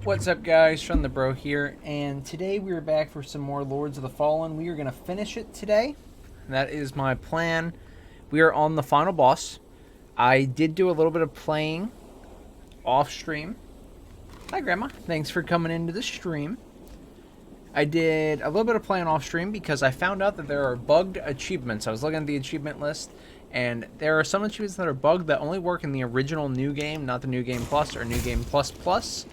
What's up, guys? Shawnthebro here, and today we are back for some more Lords of the Fallen. We are going to finish it today. That is my plan. We are on the final boss. I did do a little bit of playing off stream. Hi, Grandma. Thanks for coming into the stream. I did a little bit of playing off stream because I found out that there are bugged achievements. I was looking at the achievement list, and there are some achievements that are bugged that only work in the original New Game, not the New Game Plus or New Game Plus Plus.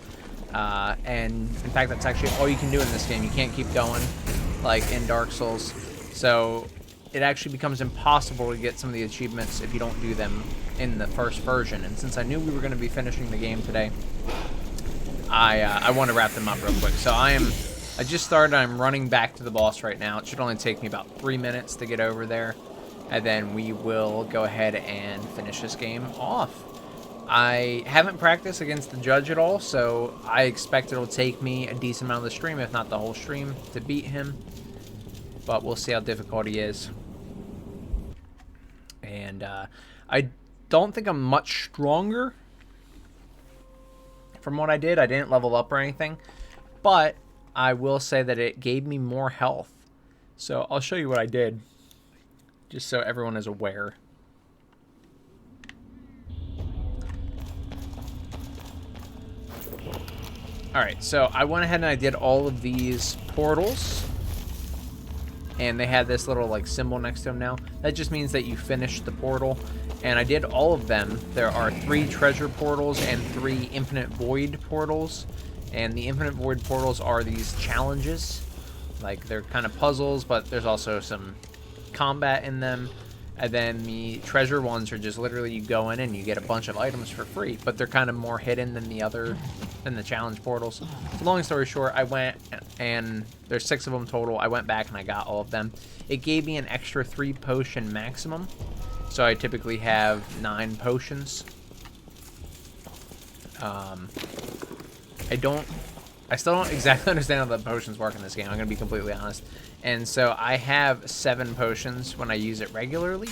And in fact, that's actually all you can do in this game. You can't keep going like in Dark Souls. So it actually becomes impossible to get some of the achievements if you don't do them in the first version. And since I knew we were going to be finishing the game today, I want to wrap them up real quick. So I just started. I'm running back to the boss right now. It should only take me about 3 minutes to get over there. And then we will go ahead and finish this game off. I haven't practiced against the judge at all, so I expect it'll take me a decent amount of the stream, if not the whole stream, to beat him. But we'll see how difficult he is. And I don't think I'm much stronger from what I did. I didn't level up or anything. But I will say that it gave me more health. So I'll show you what I did, just so everyone is aware. Alright, so I went ahead and I did all of these portals. And they had this little like symbol next to them now. That just means that you finished the portal. And I did all of them. There are 3 treasure portals and 3 infinite void portals. And the infinite void portals are these challenges. Like, they're kind of puzzles, but there's also some combat in them. And then the treasure ones are just literally you go in and you get a bunch of items for free, but they're kind of more hidden than the challenge portals. So long story short, I went and there's 6 of them total. I went back and I got all of them. It gave me an extra 3 potion maximum. So I typically have 9 potions. I still don't exactly understand how the potions work in this game. I'm going to be completely honest. And so I have 7 potions when I use it regularly,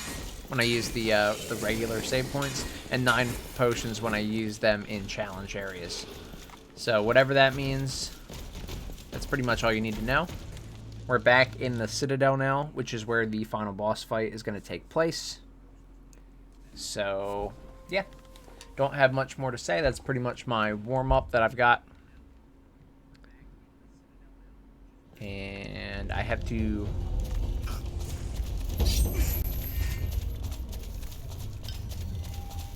when I use the regular save points, and 9 potions when I use them in challenge areas. So whatever that means, that's pretty much all you need to know. We're back in the Citadel now, which is where the final boss fight is going to take place. So, yeah. Don't have much more to say. That's pretty much my warm-up that I've got. And I have to...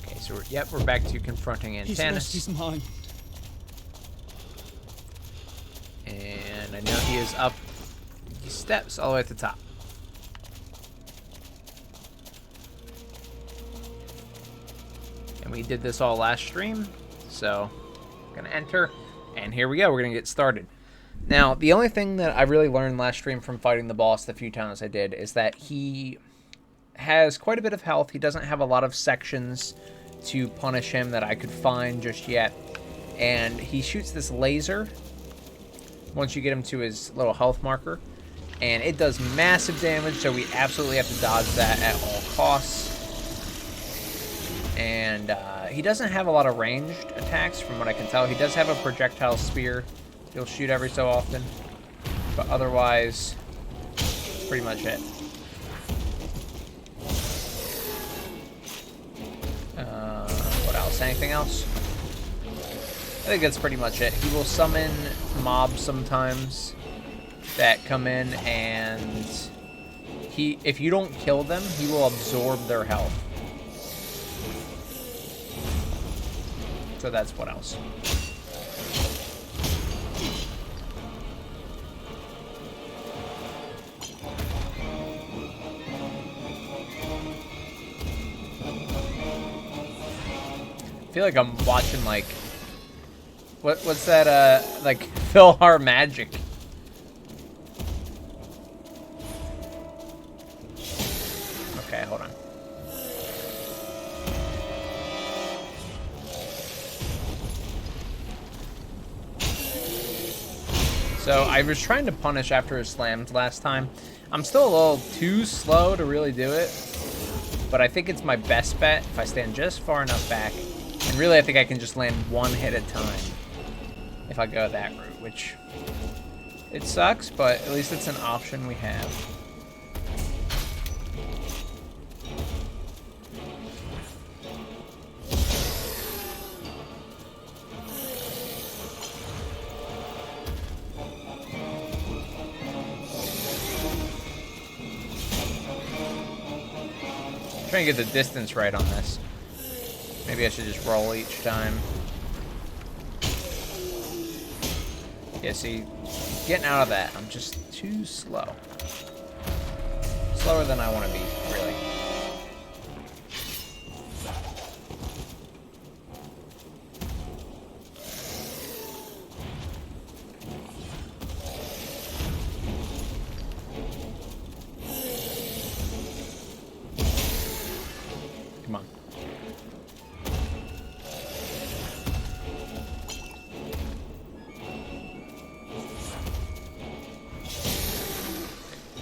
Okay, so we're back to confronting Antanas. And I know he is up these steps all the way at the top. And we did this all last stream, so I'm gonna enter, and here we go. We're gonna get started. Now, the only thing that I really learned last stream from fighting the boss the few times I did is that he has quite a bit of health. He doesn't have a lot of sections to punish him that I could find just yet. And he shoots this laser once you get him to his little health marker. And it does massive damage, so we absolutely have to dodge that at all costs. And he doesn't have a lot of ranged attacks from what I can tell. He does have a projectile spear. He'll shoot every so often, but otherwise, pretty much it. What else? Anything else? I think that's pretty much it. He will summon mobs sometimes that come in, and if you don't kill them, he will absorb their health. So that's what else. I feel like I'm watching like what's that like Philhar Magic. Okay, hold on. So I was trying to punish after his slams last time. I'm still a little too slow to really do it, but I think it's my best bet if I stand just far enough back. And really, I think I can just land one hit at a time. if I go that route, which it sucks, but at least it's an option we have. Trying to get the distance right on this. Maybe I should just roll each time. Yeah, see, getting out of that, I'm just too slow. Slower than I want to be, really. Come on.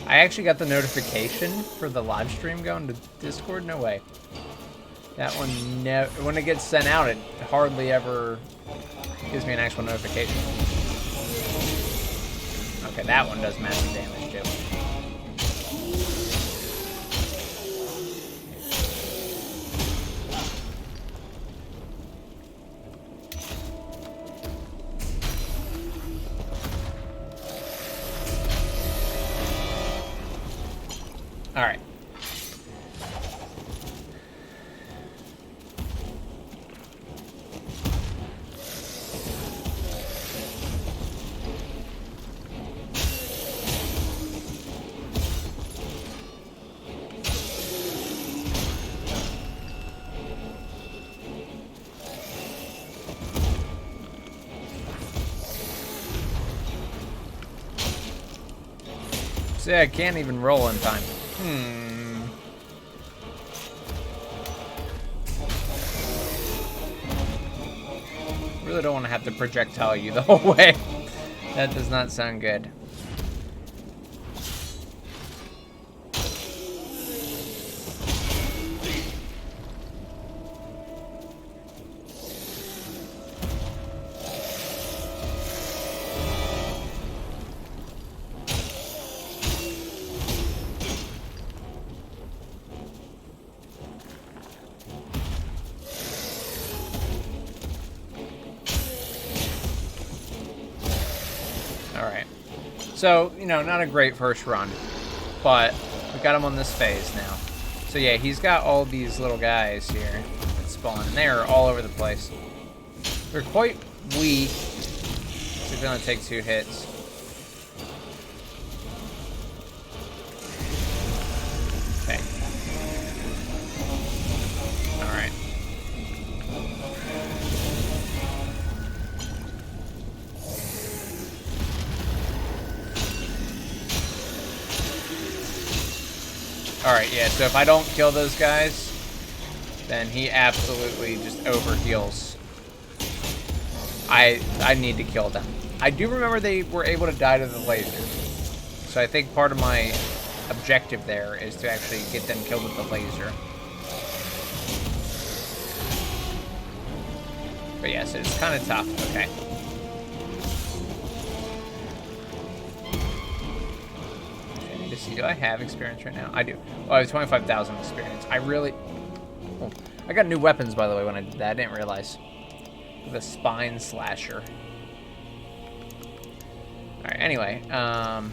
I actually got the notification for the live stream going to Discord. No way. That one when it gets sent out, it hardly ever gives me an actual notification. Okay, that one does massive damage too. All right. See, I can't even roll in time. Really don't want to have to projectile you the whole way. That does not sound good. So, you know, not a great first run, but we got him on this phase now. So yeah, he's got all these little guys here that spawn, and they are all over the place. They're quite weak, so they only take 2 hits. Okay. Alright. Alright, yeah, so if I don't kill those guys, then he absolutely just overheals. I need to kill them. I do remember they were able to die to the laser. So I think part of my objective there is to actually get them killed with the laser. But yes, it's kind of tough. Okay. See, do I have experience right now? I do. Oh, I have 25,000 experience. I really... Oh, I got new weapons, by the way, when I did that. I didn't realize. The spine slasher. Alright, anyway. I'm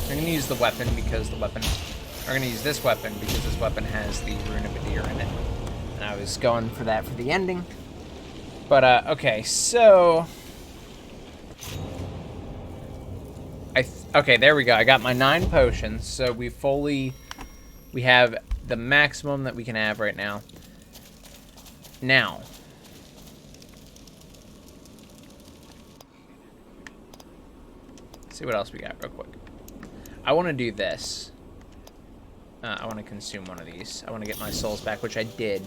going to use the weapon because the weapon... I'm going to use this weapon because this weapon has the Rune of Adir in it. And I was going for that for the ending. But, okay, so... Okay, there we go. I got my 9 potions, so we have the maximum that we can have right now. Now, let's see what else we got real quick. I want to do this. I want to consume one of these. I want to get my souls back, which I did.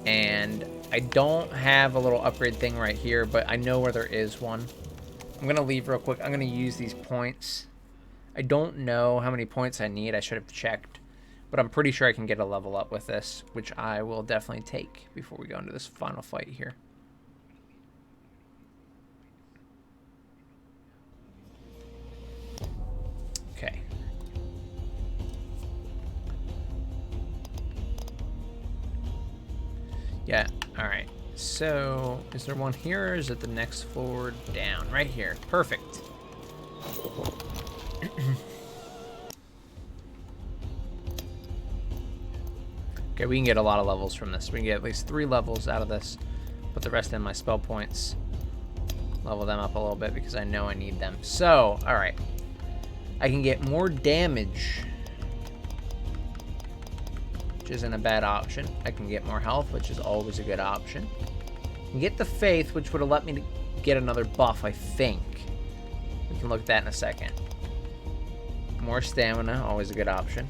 And I don't have a little upgrade thing right here, but I know where there is one. I'm going to leave real quick. I'm going to use these points. I don't know how many points I need. I should have checked. But I'm pretty sure I can get a level up with this, which I will definitely take before we go into this final fight here. Okay. Yeah, alright. So, is there one here, or is it the next floor down? Right here. Perfect. Okay, we can get a lot of levels from this. We can get at least 3 levels out of this. Put the rest in my spell points. Level them up a little bit because I know I need them. So, alright. I can get more damage, which isn't a bad option. I can get more health, which is always a good option. I can get the faith, which would have let me to get another buff, I think. We can look at that in a second. More stamina, always a good option.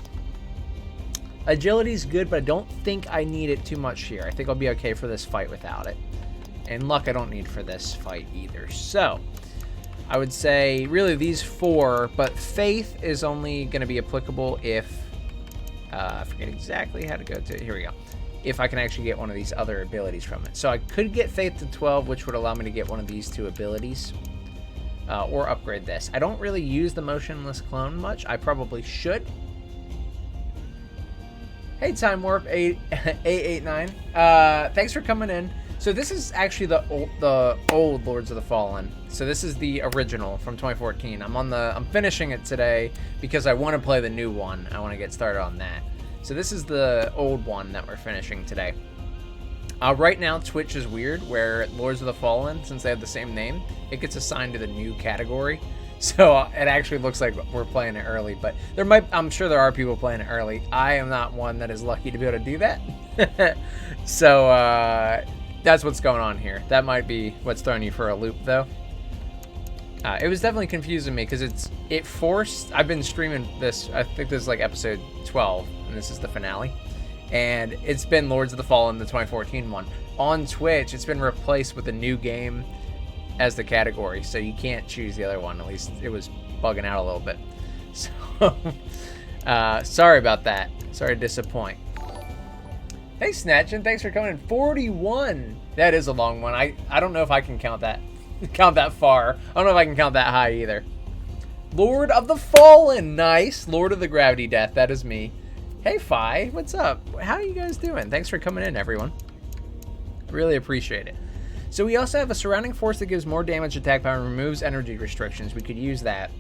Agility's good, but I don't think I need it too much here. I think I'll be okay for this fight without it. And luck I don't need for this fight either. So, I would say really these 4, but faith is only going to be applicable if, I forget exactly how to go to it. Here we go. If I can actually get one of these other abilities from it. So I could get faith to 12, which would allow me to get one of these 2 abilities. Or upgrade this. I don't really use the motionless clone much. I probably should. Hey, Time Warp 889. Thanks for coming in. So this is actually the old Lords of the Fallen. So this is the original from 2014. I'm finishing it today because I want to play the new one. I want to get started on that. So this is the old one that we're finishing today. Right now, Twitch is weird, where Lords of the Fallen, since they have the same name, it gets assigned to the new category. So it actually looks like we're playing it early, but I'm sure there are people playing it early. I am not one that is lucky to be able to do that. So that's what's going on here. That might be what's throwing you for a loop, though. It was definitely confusing me because it forced. I've been streaming this. I think this is like episode 12, and this is the finale. And it's been Lords of the Fallen, the 2014 one. On Twitch, it's been replaced with a new game as the category, so you can't choose the other one. At least it was bugging out a little bit. So, sorry about that. Sorry to disappoint. Hey, Snatchin', thanks for coming in. 41. That is a long one. I don't know if I can count that far. I don't know if I can count that high either. Lord of the Fallen. Nice. Lord of the Gravity Death. That is me. Hey, Fi. What's up? How are you guys doing? Thanks for coming in, everyone. Really appreciate it. So we also have a surrounding force that gives more damage, attack power, and removes energy restrictions. We could use that.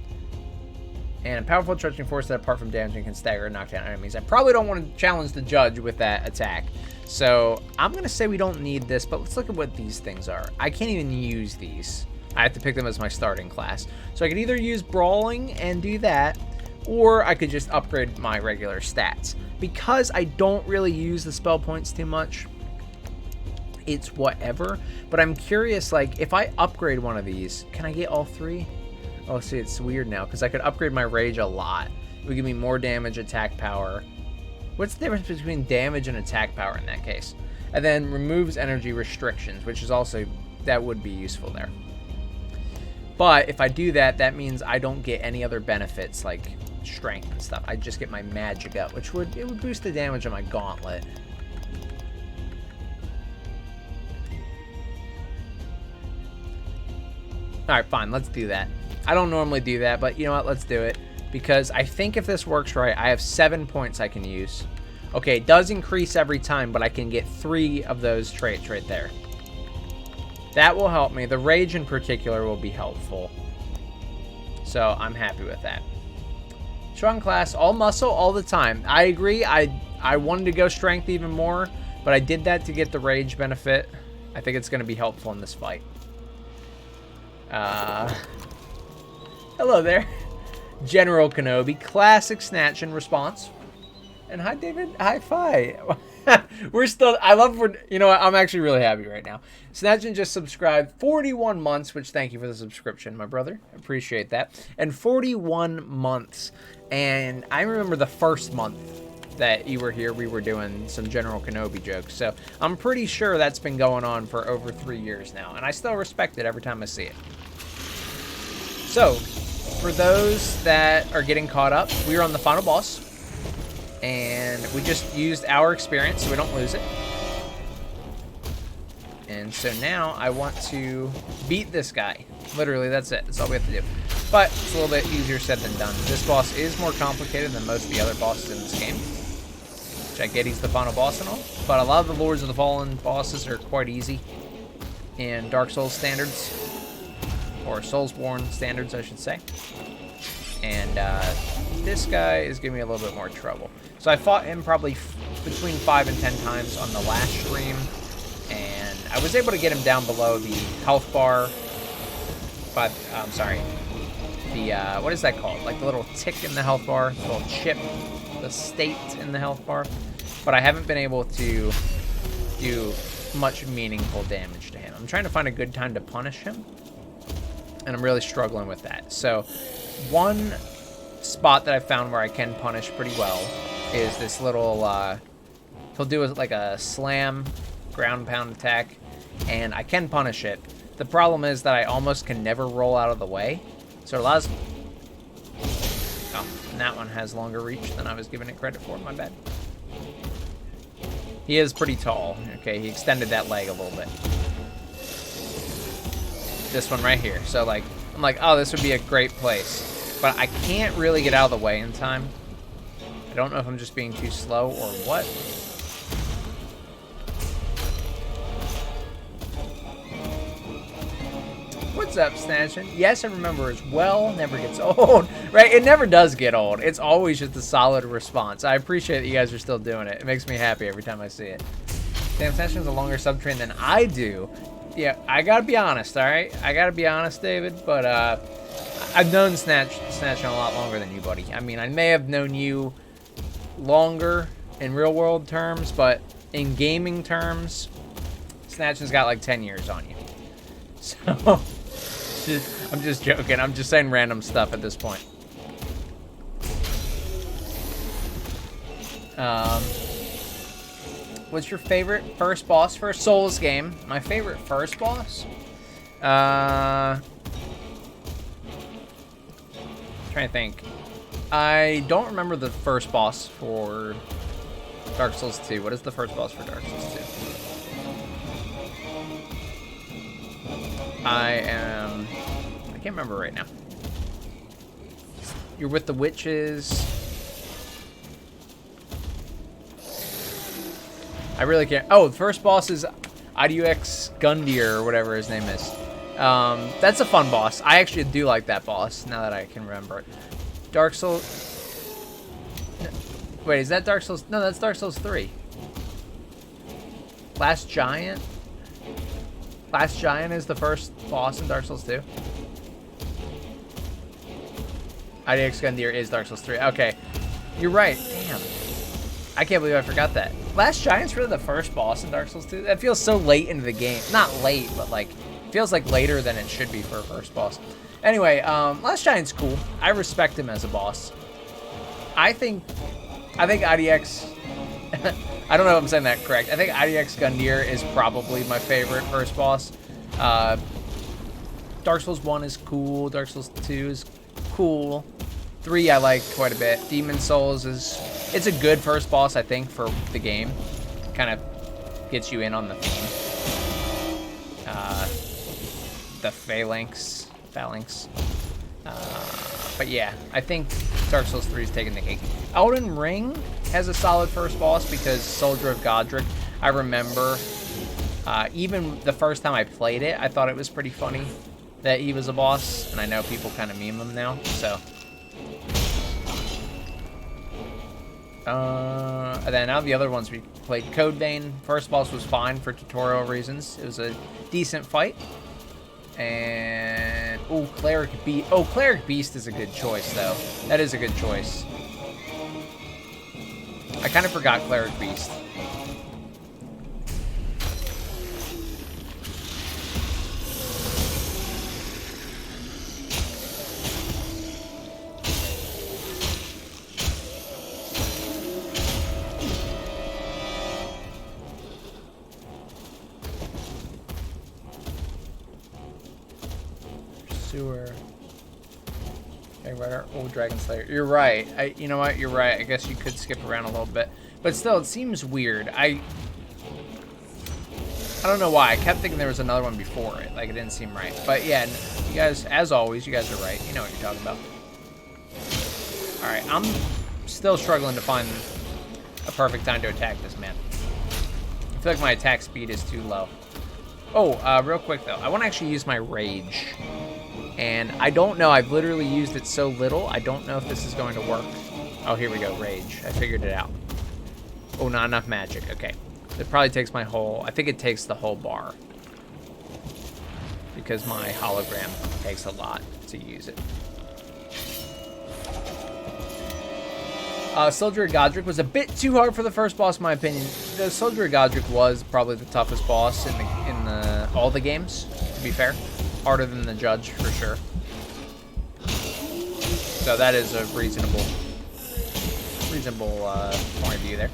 And a powerful charging force that, apart from damaging, can stagger and knock down enemies. I probably don't want to challenge the judge with that attack. So I'm going to say we don't need this, but let's look at what these things are. I can't even use these. I have to pick them as my starting class. So I could either use Brawling and do that, or I could just upgrade my regular stats. Because I don't really use the spell points too much, it's whatever. But I'm curious, like, if I upgrade one of these, can I get all 3? Oh, see, it's weird now, because I could upgrade my rage a lot. It would give me more damage, attack power. What's the difference between damage and attack power in that case? And then removes energy restrictions, which is also, that would be useful there. But if I do that, that means I don't get any other benefits, like strength and stuff. I just get my magic up, which would boost the damage on my gauntlet. Alright, fine, let's do that. I don't normally do that, but you know what, let's do it. Because I think if this works right, I have 7 points I can use. Okay, it does increase every time, but I can get 3 of those traits right there. That will help me. The rage in particular will be helpful. So I'm happy with that. Strong class, all muscle, all the time. I agree. I wanted to go strength even more, but I did that to get the rage benefit. I think it's going to be helpful in this fight. Hello there. General Kenobi. Classic snatch in response. And hi, David. Hi, Fi. We're still, I love, you know what, I'm actually really happy right now. Snatchin just subscribed 41 months, which thank you for the subscription, my brother. Appreciate that. And 41 months. And I remember the first month that you were here, we were doing some General Kenobi jokes. So I'm pretty sure that's been going on for over 3 years now. And I still respect it every time I see it. So, for those that are getting caught up, we are on the final boss. And we just used our experience so we don't lose it. And so now I want to beat this guy. Literally, that's it. That's all we have to do. but it's a little bit easier said than done. This boss is more complicated than most of the other bosses in this game, which I get he's the final boss and all, but a lot of the Lords of the Fallen bosses are quite easy in Dark Souls standards, or Soulsborne standards, I should say. And this guy is giving me a little bit more trouble. So I fought him probably between 5 and 10 times on the last stream, and I was able to get him down below the health bar, but, I'm sorry, the, what is that called? Like the little tick in the health bar, the little chip, the state in the health bar, but I haven't been able to do much meaningful damage to him. I'm trying to find a good time to punish him, and I'm really struggling with that. So one spot that I found where I can punish pretty well is this little, he'll do like a slam ground pound attack, and I can punish it. The problem is that I almost can never roll out of the way, so it allows... Oh, and that one has longer reach than I was giving it credit for, my bad. He is pretty tall. Okay, he extended that leg a little bit. This one right here. So, like, I'm like, oh, this would be a great place. But I can't really get out of the way in time. I don't know if I'm just being too slow or what. What's up, Snatchin'? Yes, I remember as well. Never gets old. Right? It never does get old. It's always just a solid response. I appreciate that you guys are still doing it. It makes me happy every time I see it. Damn, Snatchin's a longer subtrain than I do. Yeah, I gotta be honest, alright? I gotta be honest, David, but, I've known Snatchin a lot longer than you, buddy. I mean, I may have known you longer in real-world terms, but in gaming terms, Snatchin's got like 10 years on you. So... I'm just joking. I'm just saying random stuff at this point. What's your favorite first boss for a Souls game? My favorite first boss? Trying to think. I don't remember the first boss for Dark Souls 2. What is the first boss for Dark Souls 2? I can't remember right now. You're with the witches. I really can't. Oh, the first boss is IDUX Gundyr or whatever his name is. That's a fun boss. I actually do like that boss now that I can remember it. Dark Souls. Wait, is that Dark Souls? No, that's Dark Souls 3. Last Giant? Last Giant is the first boss in Dark Souls 2. IDX Gundyr is Dark Souls 3. Okay. You're right. Damn. I can't believe I forgot that. Last Giant's really the first boss in Dark Souls 2. That feels so late into the game. Not late, but like, feels like later than it should be for a first boss. Anyway, Last Giant's cool. I respect him as a boss. I think IDX... I don't know if I'm saying that correct. I think IDX Gundyr is probably my favorite first boss. Dark Souls 1 is cool. Dark Souls 2 is cool. 3 I like quite a bit. Demon Souls is... It's a good first boss, I think, for the game. Kind of gets you in on the theme. The Phalanx. But yeah, I think Dark Souls 3 is taking the cake. Elden Ring has a solid first boss because Soldier of Godric, I remember, even the first time I played it, I thought it was pretty funny that he was a boss, and I know people kind of meme him now, so. And then out of the other ones we played, Code Vein, first boss was fine for tutorial reasons. It was a decent fight. And, oh, Cleric Beast. Oh, Cleric Beast is a good choice, though. That is a good choice. I kind of forgot Cleric Beast. Old Dragon Slayer. You're right. You know what? You're right. I guess you could skip around a little bit. But still, it seems weird. I don't know why. I kept thinking there was another one before it. Like, it didn't seem right. But, yeah, you guys, as always, you guys are right. You know what you're talking about. Alright, I'm still struggling to find a perfect time to attack this man. I feel like my attack speed is too low. Oh, real quick, though. I want to actually use my rage. And I don't know. I've literally used it so little. I don't know if this is going to work. Oh, here we go. Rage. I figured it out. Oh, not enough magic. Okay. It probably takes my whole... I think it takes the whole bar. Because my hologram takes a lot to use it. Soldier of Godric was a bit too hard for the first boss, in my opinion. The Soldier of Godric was probably the toughest boss in all the games, to be fair. Harder than the Judge, for sure. So that is a reasonable point of view there.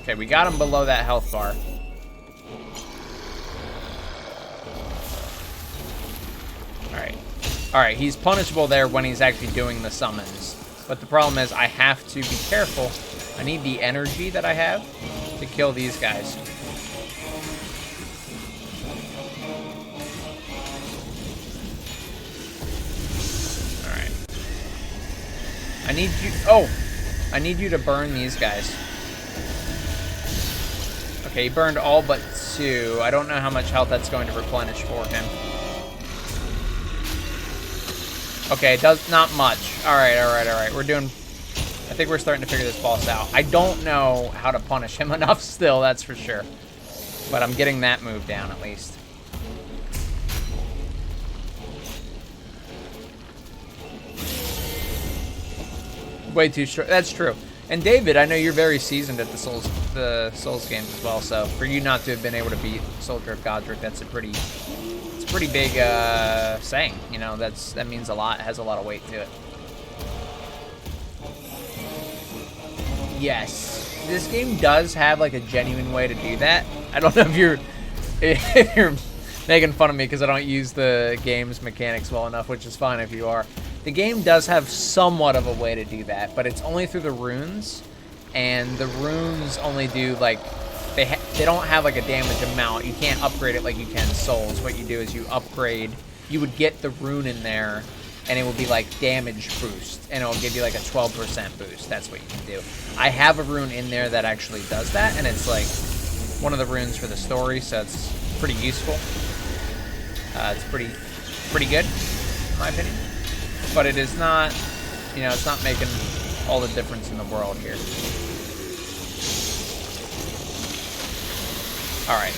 Okay, we got him below that health bar. Alright, he's punishable there when he's actually doing the summons. But the problem is I have to be careful. I need the energy that I have to kill these guys. Alright. I need you... Oh! I need you to burn these guys. Okay, he burned all but 2. I don't know how much health that's going to replenish for him. Okay, it does not much. Alright. We're doing... I think we're starting to figure this boss out. I don't know how to punish him enough still, that's for sure. But I'm getting that move down at least. Way too short. That's true. And David, I know you're very seasoned at the Souls games as well, so for you not to have been able to beat Soldier of Godric, that's a pretty big saying. You know, that means a lot. It has a lot of weight to it. Yes, this game does have like a genuine way to do that. I don't know if you're making fun of me because I don't use the game's mechanics well enough, which is fine if you are. The game does have somewhat of a way to do that, but it's only through the runes, and the runes only do like they don't have like a damage amount. You can't upgrade it like you can Souls. What you do is you upgrade. You would get the rune in there, and it would be like damage boost, and it'll give you like a 12% boost. That's what you can do. I have a rune in there that actually does that, and it's like one of the runes for the story, so it's pretty useful. It's pretty good, in my opinion. But it is not, you know, it's not making all the difference in the world here. Alright.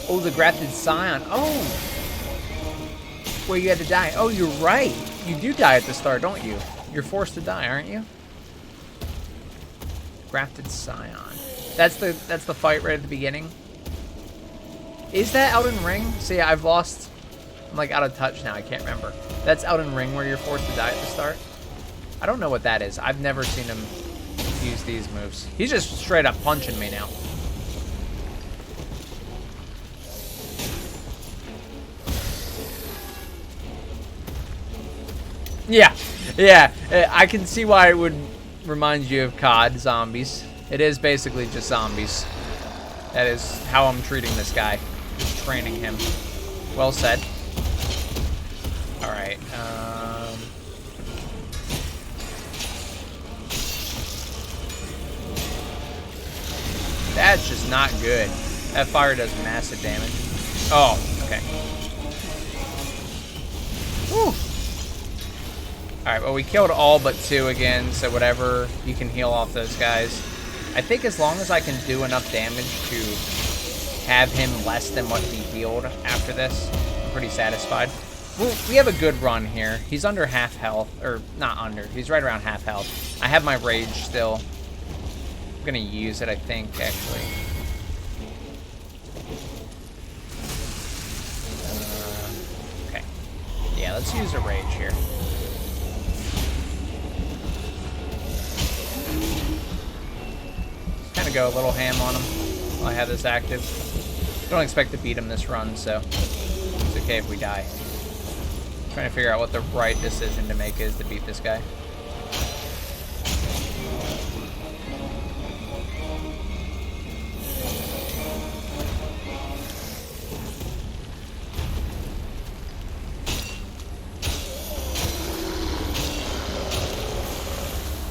Oh, the grafted scion. Oh! Where you had to die. Oh, you're right. You do die at the start, don't you? You're forced to die, aren't you? Grafted scion. That's the fight right at the beginning. Is that Elden Ring? See, I've lost... I'm like out of touch now. I can't remember. That's Elden Ring where you're forced to die at the start? I don't know what that is. I've never seen him use these moves. He's just straight up punching me now. Yeah. I can see why it would remind you of COD zombies. It is basically just zombies. That is how I'm treating this guy. Just training him. Well said. Alright, that's just not good. That fire does massive damage. Oh, okay. Whew. Alright, well, we killed all but 2 again, so whatever, you can heal off those guys. I think as long as I can do enough damage to have him less than what he healed after this, I'm pretty satisfied. We have a good run here. He's under half health, or not under, he's right around half health. I have my rage still. I'm gonna use it, I think, actually. Okay. Yeah, let's use a rage here. Just kind of go a little ham on him while I have this active. Don't expect to beat him this run, so it's okay if we die. Trying to figure out what the right decision to make is to beat this guy.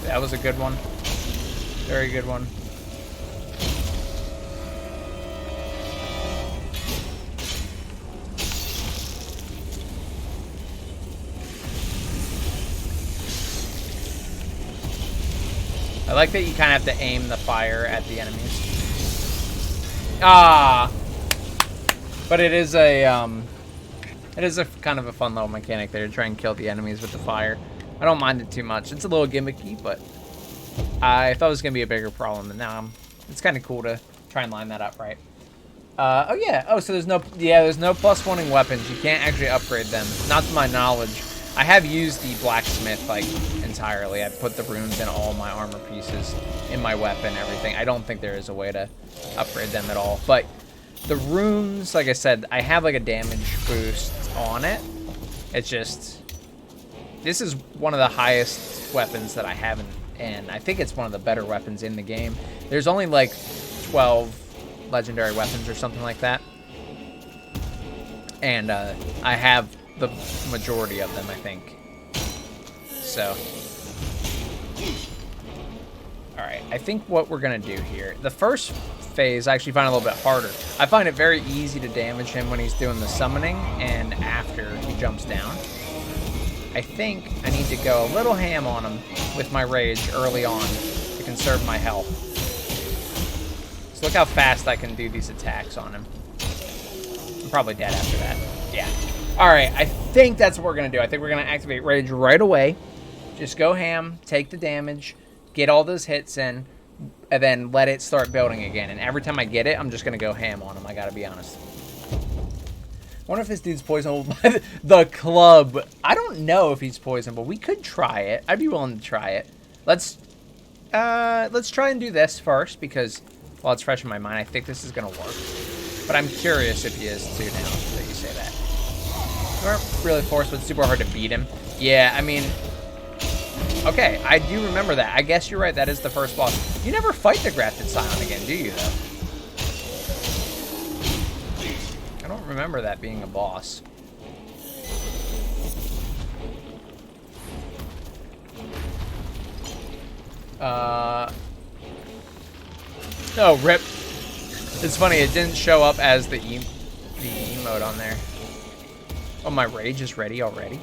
That was a good one. Very good one. I like that you kind of have to aim the fire at the enemies. Ah! But it is a kind of a fun little mechanic there to try and kill the enemies with the fire. I don't mind it too much. It's a little gimmicky, but I thought it was going to be a bigger problem, and now it's kind of cool to try and line that up right. Oh yeah. Oh, so there's no +1ing weapons. You can't actually upgrade them, not to my knowledge. I have used the blacksmith like entirely. I put the runes in all my armor pieces, in my weapon, everything. I don't think there is a way to upgrade them at all. But the runes, like I said, I have like a damage boost on it. It's just, this is one of the highest weapons that I haven't, and I think it's one of the better weapons in the game. There's only like 12 legendary weapons or something like that. And I have the majority of them, I think. So, alright, I think what we're gonna do here, the first phase I actually find a little bit harder. I find it very easy to damage him when he's doing the summoning and after he jumps down. I think I need to go a little ham on him with my rage early on to conserve my health. So look how fast I can do these attacks on him. I'm probably dead after that. Yeah. Alright, I think that's what we're going to do. I think we're going to activate Rage right away. Just go ham, take the damage, get all those hits in, and then let it start building again. And every time I get it, I'm just going to go ham on him, I got to be honest. I wonder if this dude's poisoned by the club. I don't know if he's poisoned, but we could try it. I'd be willing to try it. Let's try and do this first, because while it's fresh in my mind, I think this is going to work. But I'm curious if he is too now that you say that. We weren't really forced, but it's super hard to beat him. Yeah, I mean, okay, I do remember that. I guess you're right, that is the first boss. You never fight the Grafted Scion again, do you, though? I don't remember that being a boss. Oh, rip. It's funny, it didn't show up as the emote on there. Oh, my rage is ready already?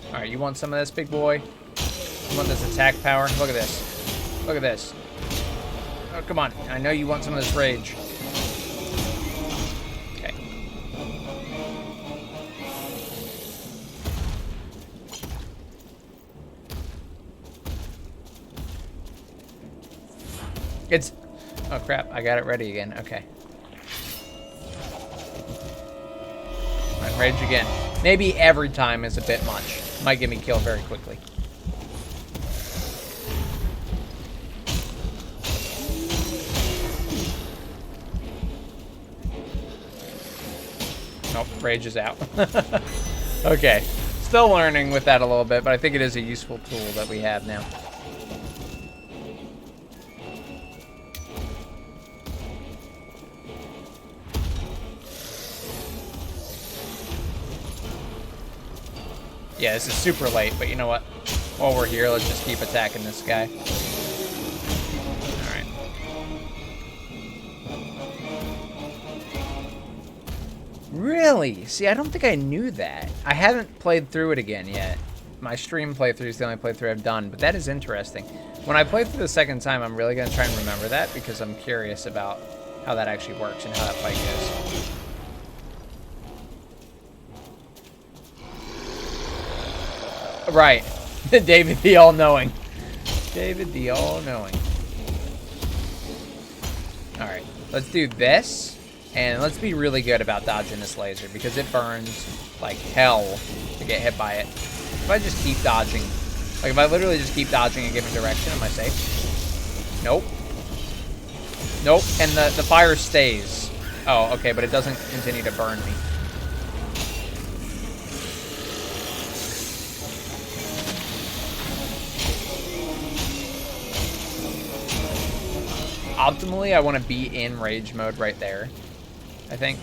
Alright, you want some of this, big boy? You want this attack power? Look at this. Look at this. Oh, come on. I know you want some of this rage. Okay. It's... Oh, crap. I got it ready again. Okay. Rage again. Maybe every time is a bit much. Might get me killed very quickly. Nope, rage is out. Okay. Still learning with that a little bit, but I think it is a useful tool that we have now. Yeah, this is super late, but you know what? While we're here, let's just keep attacking this guy. Alright. Really? See, I don't think I knew that. I haven't played through it again yet. My stream playthrough is the only playthrough I've done, but that is interesting. When I play through the second time, I'm really going to try and remember that because I'm curious about how that actually works and how that fight goes. Right. David the All-Knowing. David the All-Knowing. Alright. Let's do this. And let's be really good about dodging this laser because it burns like hell to get hit by it. If I just keep dodging. Like if I literally just keep dodging and giving direction, am I safe? Nope. Nope. And the fire stays. Oh, okay. But it doesn't continue to burn me. optimally, I want to be in rage mode right there, I think.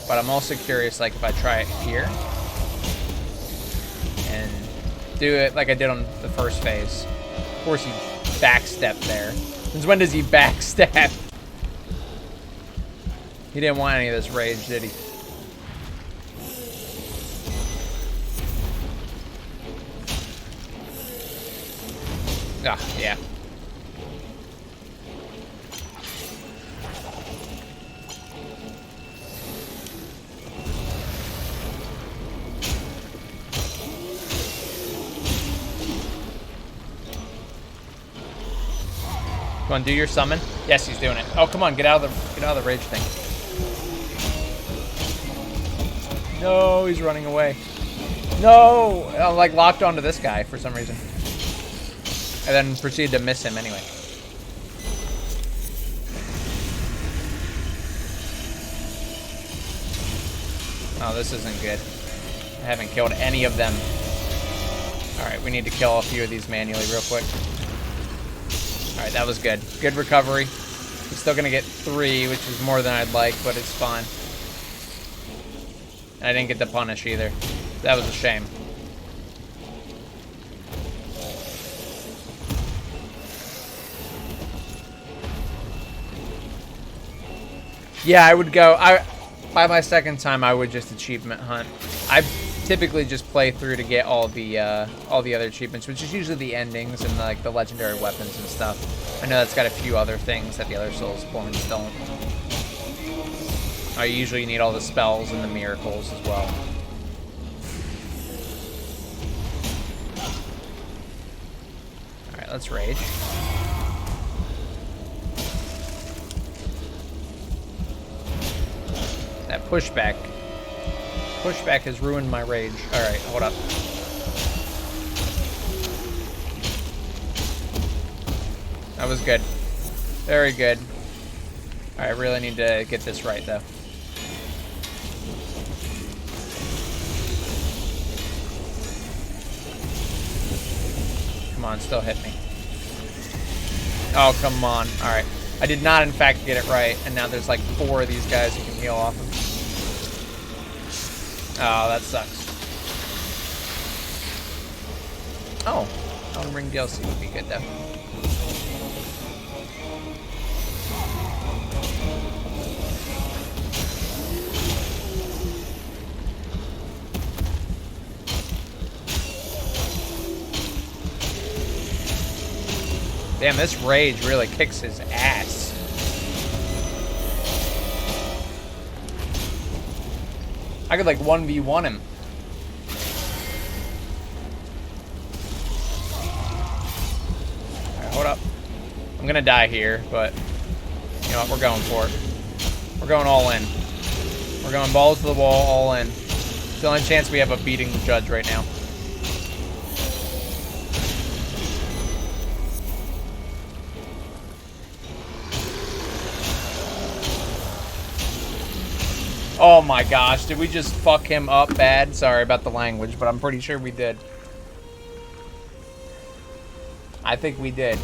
But I'm also curious, like, if I try it here and do it like I did on the first phase. Of course, he backstepped there. Since when does he backstep? He didn't want any of this rage, did he? Ah, yeah. Come on, do your summon. Yes, he's doing it. Oh, come on, get out of the rage thing. No, he's running away. No, I'm like locked onto this guy for some reason, and then proceeded to miss him anyway. Oh, this isn't good. I haven't killed any of them. All right, we need to kill a few of these manually real quick. All right, that was good. Good recovery. He's still gonna get 3, which is more than I'd like, but it's fine. I didn't get the punish either. That was a shame. Yeah, I would go. By my second time, I would just achievement hunt. I typically just play through to get all the other achievements, which is usually the endings and like the legendary weapons and stuff. I know that's got a few other things that the other Soulsborns don't. I usually need all the spells and the miracles as well. All right, let's rage. That pushback has ruined my rage. All right, hold up. That was good. Very good. All right, I really need to get this right, though. Come on, still hit me. Oh, come on. All right. I did not, in fact, get it right, and now there's like 4 of these guys you can heal off of. Oh, that sucks. Oh, Elden Ring DLC would be good, though. Damn, this rage really kicks his ass. I could like 1v1 him. Alright, hold up. I'm gonna die here, but you know what, we're going for it. We're going all in. We're going balls to the wall, all in. It's the only chance we have of beating the judge right now. Oh my gosh, did we just fuck him up bad? Sorry about the language, but I'm pretty sure we did. I think we did.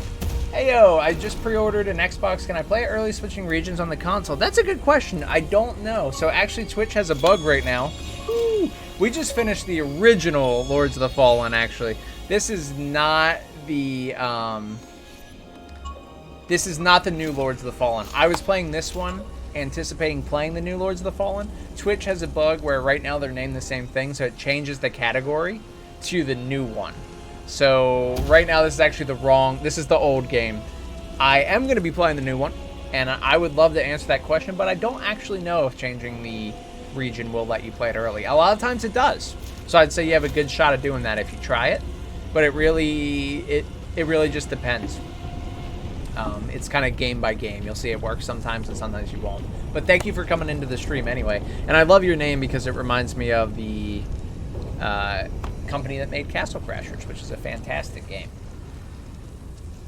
Hey yo, I just pre-ordered an Xbox. Can I play it early switching regions on the console? That's a good question. I don't know. So actually Twitch has a bug right now. Woo! We just finished the original Lords of the Fallen, actually. This is not the new Lords of the Fallen. I was playing this one anticipating playing the new Lords of the Fallen. Twitch has a bug where right now they're named the same thing, so it changes the category to the new one. So right now this is actually this is the old game. I am going to be playing the new one, and I would love to answer that question, but I don't actually know if changing the region will let you play it early. A lot of times it does. So I'd say you have a good shot at doing that if you try it, but it really just depends. It's kind of game by game. You'll see it work sometimes and sometimes you won't. But thank you for coming into the stream anyway. And I love your name because it reminds me of the company that made Castle Crashers, which is a fantastic game.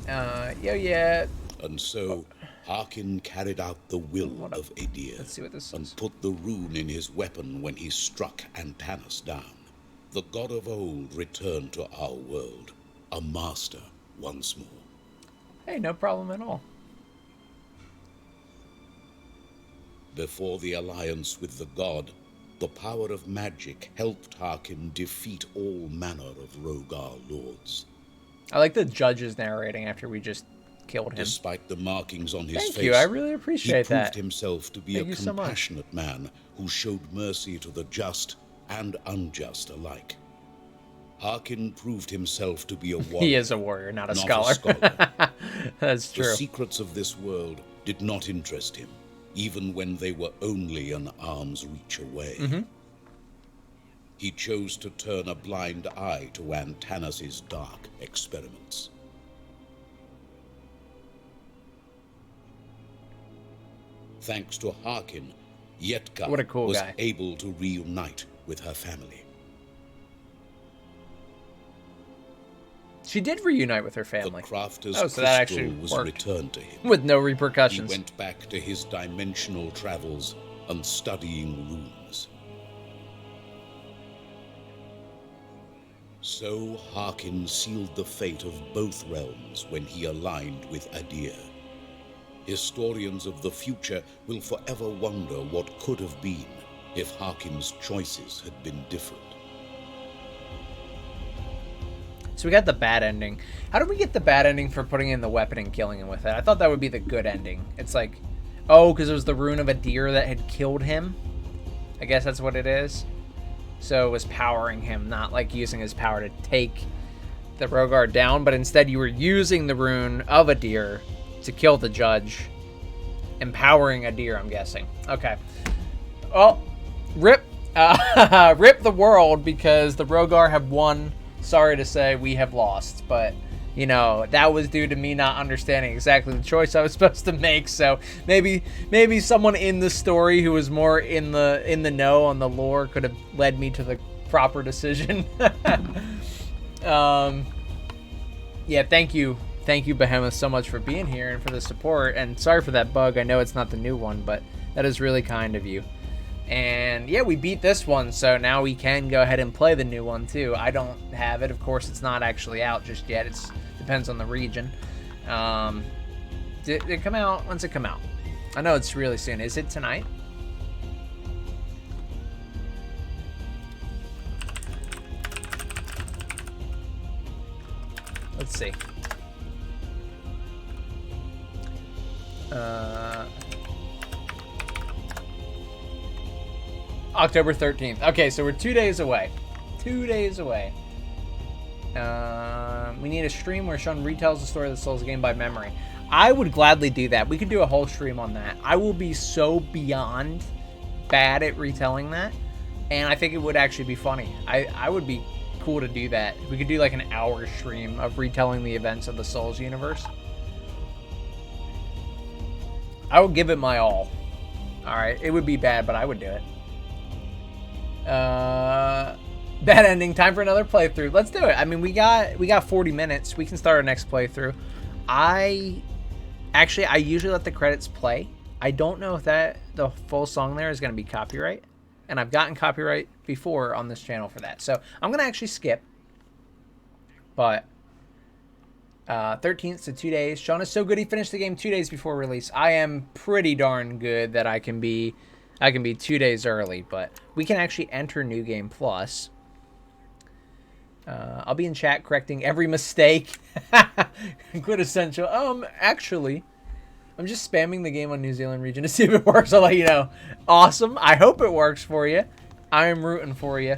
Yeah. And so Harkin carried out the will of Adir. Let's see what this and is. put the rune in his weapon when he struck Antanas down. The god of old returned to our world, a master once more. Hey, no problem at all. Before the alliance with the god, the power of magic helped Harkin defeat all manner of Rhogar lords. I like the judge's narrating after we just killed him. Despite the markings on his face, Thank you, I really appreciate that. He proved himself to be a compassionate man who showed mercy to the just and unjust alike. Harkin proved himself to be a warrior. He is a warrior, not a scholar. That's true. The secrets of this world did not interest him, even when they were only an arm's reach away. He chose to turn a blind eye to Antanas' dark experiments. Thanks to Harkin, Yetka was able to reunite with her family. She did reunite with her family. The crafter's so that actually was worked. Returned to him. With no repercussions. He went back to his dimensional travels and studying runes. So Harkin sealed the fate of both realms when he aligned with Adir. Historians of the future will forever wonder what could have been if Harkin's choices had been different. So we got the bad ending. How did we get the bad ending for putting in the weapon and killing him with it? I thought that would be the good ending. It's like, oh, because it was the rune of a deer that had killed him. I guess that's what it is. So it was powering him, not like using his power to take the Rhogar down, but instead you were using the rune of a deer to kill the judge, empowering a deer, I'm guessing. Okay. Well, rip the world, because the Rhogar have won. Sorry to say we have lost, but you know, that was due to me not understanding exactly the choice I was supposed to make. So maybe someone in the story who was more in the know on the lore could have led me to the proper decision. Yeah, thank you, Behemoth, so much for being here and for the support. And sorry for that bug. I know it's not the new one, but that is really kind of you. And yeah, we beat this one, so now we can go ahead and play the new one too. I don't have it, of course. It's not actually out just yet. It depends on the region. Did it come out? When's it come out? I know it's really soon. Is it tonight? Let's see. October 13th. Okay, so we're 2 days away. 2 days away. We need a stream where Sean retells the story of the Souls game by memory. I would gladly do that. We could do a whole stream on that. I will be so beyond bad at retelling that, and I think it would actually be funny. I would be cool to do that. We could do like an hour stream of retelling the events of the Souls universe. I would give it my all. Alright, it would be bad, but I would do it. Bad ending. Time for another playthrough. Let's do it. I mean, we got 40 minutes. We can start our next playthrough. I usually let the credits play. I don't know if the full song there is going to be copyright, and I've gotten copyright before on this channel for that. So I'm going to actually skip. But 13th to 2 days. Sean is so good he finished the game 2 days before release. I am pretty darn good that I can be 2 days early, but we can actually enter New Game Plus. I'll be in chat correcting every mistake. Quintessential. Actually, I'm just spamming the game on New Zealand region to see if it works. I'll let you know. Awesome. I hope it works for you. I am rooting for you.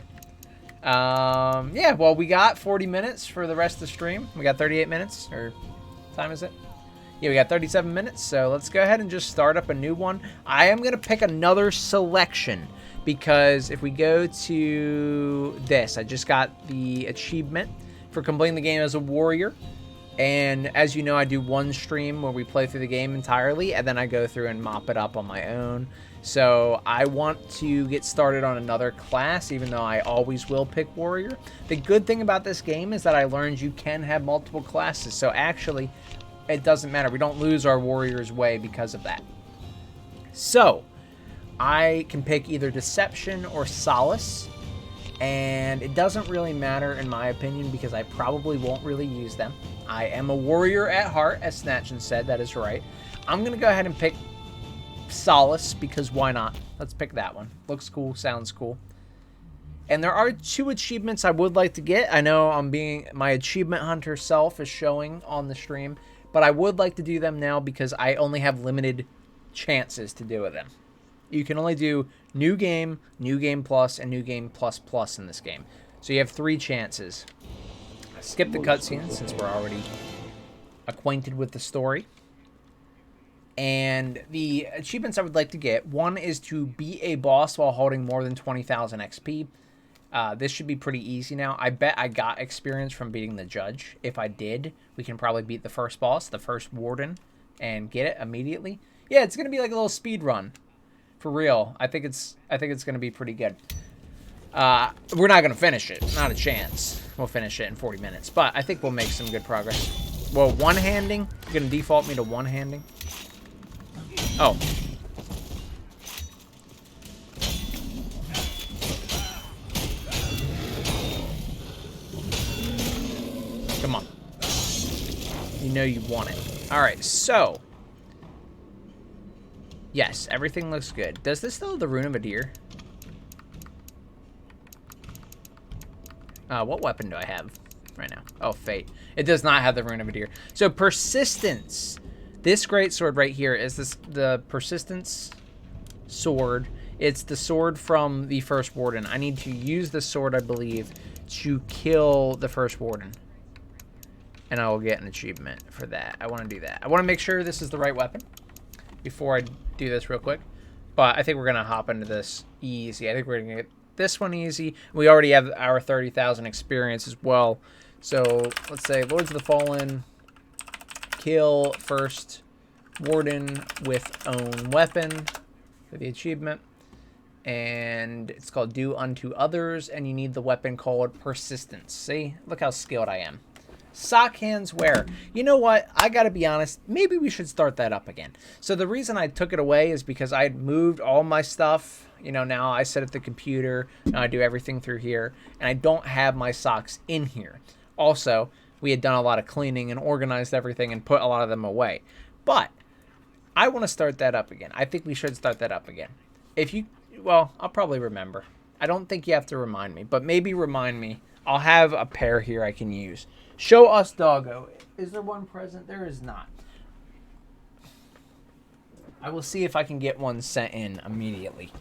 Yeah, well, we got 40 minutes for the rest of the stream. We got 38 minutes, or what time is it? Yeah, we got 37 minutes, so let's go ahead and just start up a new one. I am going to pick another selection, because if we go to this, I just got the achievement for completing the game as a warrior. And as you know, I do one stream where we play through the game entirely, and then I go through and mop it up on my own. So I want to get started on another class, even though I always will pick warrior. The good thing about this game is that I learned you can have multiple classes, so actually it doesn't matter. We don't lose our warrior's way because of that. So I can pick either Deception or Solace. And it doesn't really matter in my opinion because I probably won't really use them. I am a warrior at heart, as Snatchin said. That is right. I'm going to go ahead and pick Solace because why not? Let's pick that one. Looks cool, sounds cool. And there are 2 achievements I would like to get. I know my achievement hunter self is showing on the stream, but I would like to do them now because I only have limited chances to do them. You can only do New Game Plus, and New Game Plus Plus in this game. So you have 3 chances. I skip the cutscene since we're already acquainted with the story. And the achievements I would like to get, one is to beat a boss while holding more than 20,000 XP. This should be pretty easy now. I bet I got experience from beating the judge. If I did, we can probably beat the first boss, the first warden, and get it immediately. Yeah, it's gonna be like a little speed run, for real. I think it's gonna be pretty good. We're not gonna finish it, not a chance. We'll finish it in 40 minutes, but I think we'll make some good progress. Well, one-handing, you're gonna default me to one-handing. Oh. Come on. You know you want it. Alright, so. Yes, everything looks good. Does this still have the Rune of a Deer? What weapon do I have right now? Oh, Fate. It does not have the Rune of a Deer. So, Persistence. This greatsword right here is the Persistence sword. It's the sword from the first warden. I need to use the sword, I believe, to kill the first warden. And I will get an achievement for that. I want to do that. I want to make sure this is the right weapon before I do this real quick. But I think we're going to hop into this easy. I think we're going to get this one easy. We already have our 30,000 experience as well. So let's say Lords of the Fallen, kill first warden with own weapon for the achievement. And it's called Do Unto Others. And you need the weapon called Persistence. See? Look how skilled I am. Sock hands wear. You know what? I gotta be honest. Maybe we should start that up again. So the reason I took it away is because I had moved all my stuff. You know, now I sit at the computer. Now I do everything through here. And I don't have my socks in here. Also, we had done a lot of cleaning and organized everything and put a lot of them away. But I want to start that up again. I think we should start that up again. If you... Well, I'll probably remember. I don't think you have to remind me. But maybe remind me. I'll have a pair here I can use. Show us doggo. Is there one present? There is not. I will see if I can get one sent in immediately.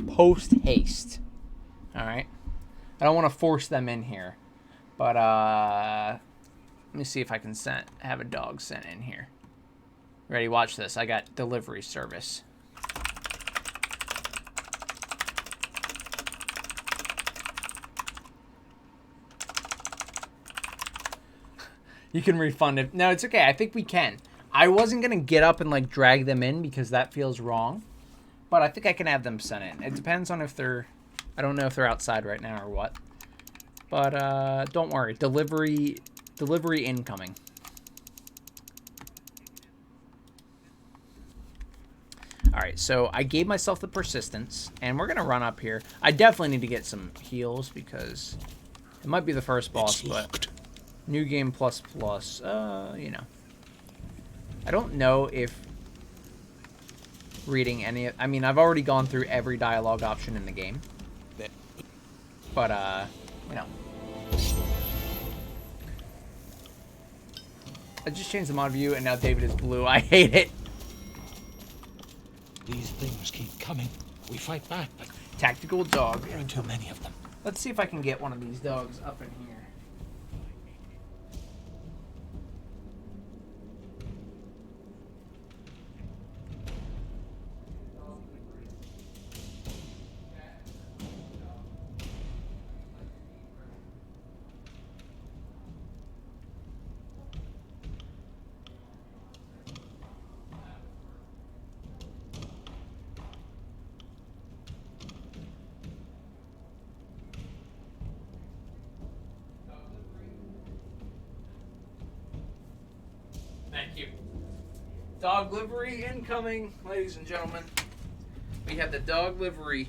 Post haste. Alright. I don't want to force them in here. But, let me see if I can have a dog sent in here. Ready? Watch this. I got delivery service. You can refund it. No, it's okay. I think we can. I wasn't going to get up and, like, drag them in because that feels wrong. But I think I can have them sent in. It depends on if they're... I don't know if they're outside right now or what. But, don't worry. Delivery incoming. Alright, so I gave myself the persistence. And we're going to run up here. I definitely need to get some heals because it might be the first boss, but... New Game Plus Plus, you know. I don't know if reading any of... I mean, I've already gone through every dialogue option in the game. But, you know. I just changed the mod view, and now David is blue. I hate it. These things keep coming. We fight back, but... Tactical dog. There are too many of them. Let's see if I can get one of these dogs up in here. Thank you. Dog livery incoming, ladies and gentlemen. We have the dog livery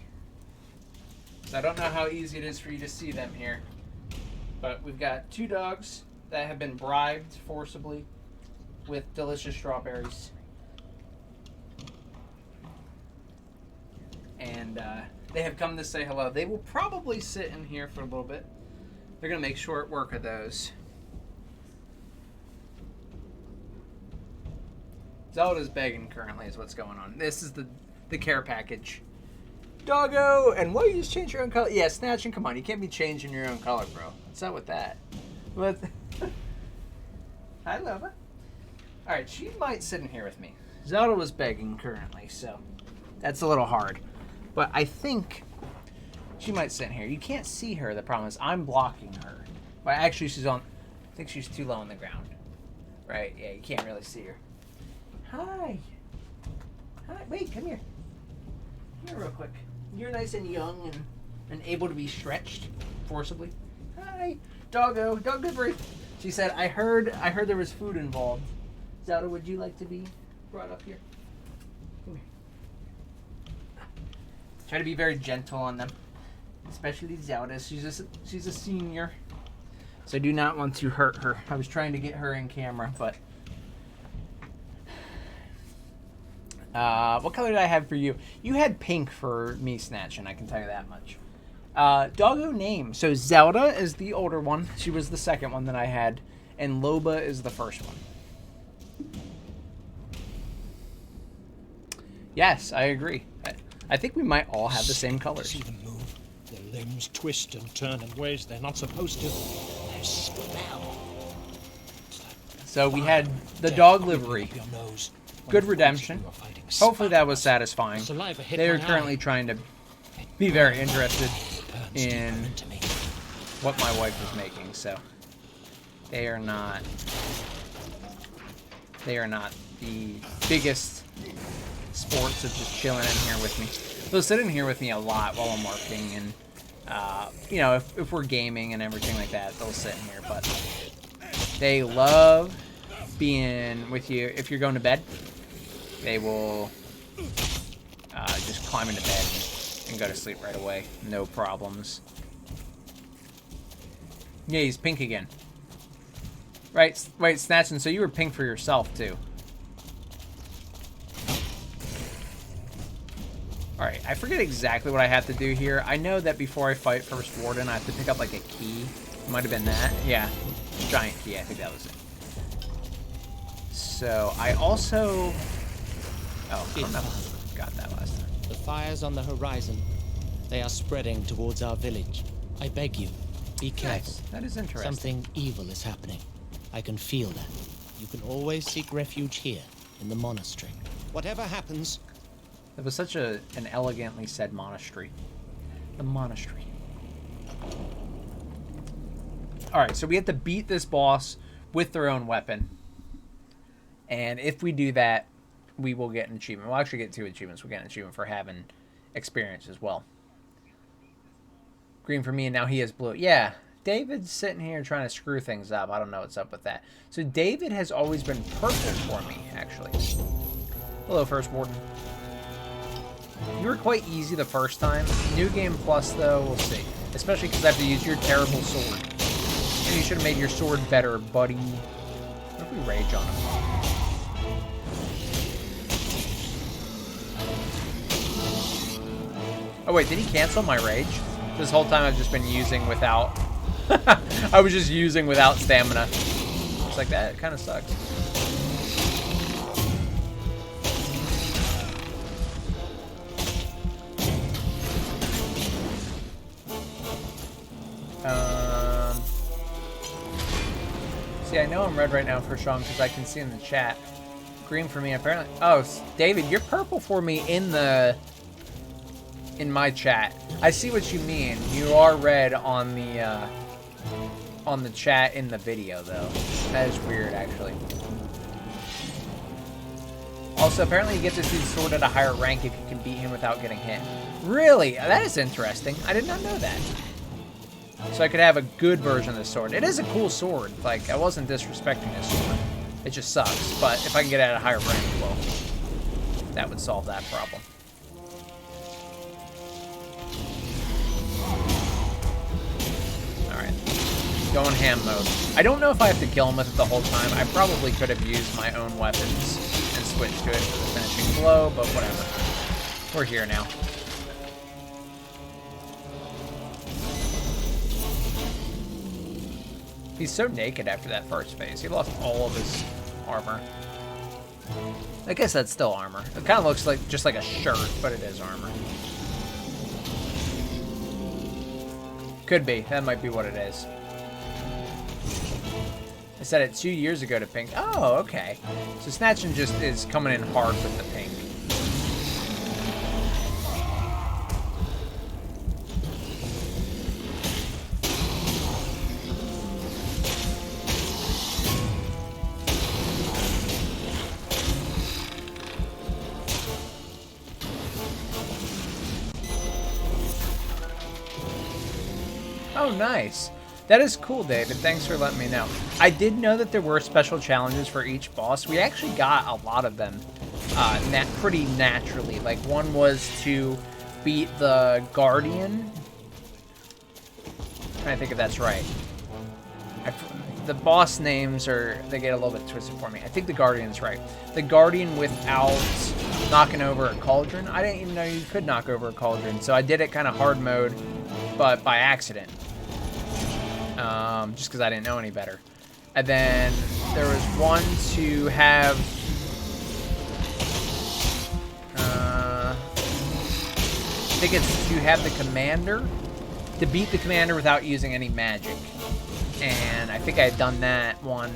So I don't know how easy it is for you to see them here. But we've got 2 dogs that have been bribed forcibly with delicious strawberries. And they have come to say hello. They will probably sit in here for a little bit. They're going to make short work of those. Zelda's begging currently is what's going on. This is the care package. Doggo! And why you just change your own color? Yeah, Snatching, come on. You can't be changing your own color, bro. What's up with that? What? Hi, Loba. Alright, she might sit in here with me. Zelda was begging currently, so that's a little hard. But I think she might sit in here. You can't see her. The problem is I'm blocking her. But actually, she's on... I think she's too low on the ground. Right? Yeah, you can't really see her. Hi. Hi. Wait, come here. Come here real quick. You're nice and young and able to be stretched forcibly. Hi. Doggo. Dog delivery. She said, I heard there was food involved. Zelda, would you like to be brought up here? Come here. Try to be very gentle on them. Especially Zelda. She's a senior. So I do not want to hurt her. I was trying to get her in camera, but... what color did I have for you? You had pink for me, Snatching, I can tell you that much. Doggo name. So Zelda is the older one. She was the second one that I had. And Loba is the first one. Yes, I agree. I think we might all have the same colors. See them move. Their limbs twist and turn in ways they're not supposed to. They smell. So we had the dog livery. Good redemption. Hopefully that was satisfying. They are currently trying to be very interested in what my wife is making, so they are not the biggest sports of just chilling in here with me. They'll sit in here with me a lot while I'm working, and you know, if we're gaming and everything like that, they'll sit in here. But they love being with you. If you're going to bed, they will just climb into bed and go to sleep right away. No problems. Yeah, he's pink again. Right, wait, Snatching, so you were pink for yourself, too. Alright, I forget exactly what I have to do here. I know that before I fight First Warden, I have to pick up, like, a key. It might have been that. Yeah, giant key, I think that was it. So, I also... Oh, I don't know if I got that last time. The fires on the horizon. They are spreading towards our village. I beg you, be careful. Nice. That is interesting. Something evil is happening. I can feel that. You can always seek refuge here, in the monastery. Whatever happens... That was such an elegantly said monastery. The monastery. Alright, so we have to beat this boss with their own weapon. And if we do that, we will get an achievement. We'll actually get 2 achievements. We'll get an achievement for having experience as well. Green for me, and now he has blue. Yeah, David's sitting here trying to screw things up. I don't know what's up with that. So David has always been purple for me, actually. Hello, First Warden. You were quite easy the first time. New Game Plus, though, we'll see. Especially because I have to use your terrible sword. And you should have made your sword better, buddy. What if we rage on him? Oh, wait, did he cancel my rage? This whole time I've just been using without... I was just using without stamina. It's like that. It kind of sucks. See, I know I'm red right now for Sean because I can see in the chat. Green for me, apparently. Oh, David, you're purple for me in my chat. I see what you mean. You are red on the chat in the video, though. That is weird, actually. Also, apparently you get to see the sword at a higher rank if you can beat him without getting hit. Really? That is interesting. I did not know that. So I could have a good version of the sword. It is a cool sword. Like, I wasn't disrespecting this sword. It just sucks. But if I can get it at a higher rank, well, that would solve that problem. Going ham mode. I don't know if I have to kill him with it the whole time. I probably could have used my own weapons and switched to it for the finishing blow, but whatever. We're here now. He's so naked after that first phase. He lost all of his armor. I guess that's still armor. It kind of looks like just like a shirt, but it is armor. Could be. That might be what it is. I said it 2 years ago to pink. Oh, okay. So Snatching just is coming in hard with the pink. Oh, nice. That is cool, David. Thanks for letting me know. I did know that there were special challenges for each boss. We actually got a lot of them pretty naturally. Like, one was to beat the Guardian. I'm trying to think if that's right. The boss names they get a little bit twisted for me. I think the Guardian's right. The Guardian without knocking over a cauldron. I didn't even know you could knock over a cauldron, so I did it kind of hard mode, but by accident. Just because I didn't know any better. And then there was one to have I think it's to have the commander, to beat the commander without using any magic. And I think I had done that one.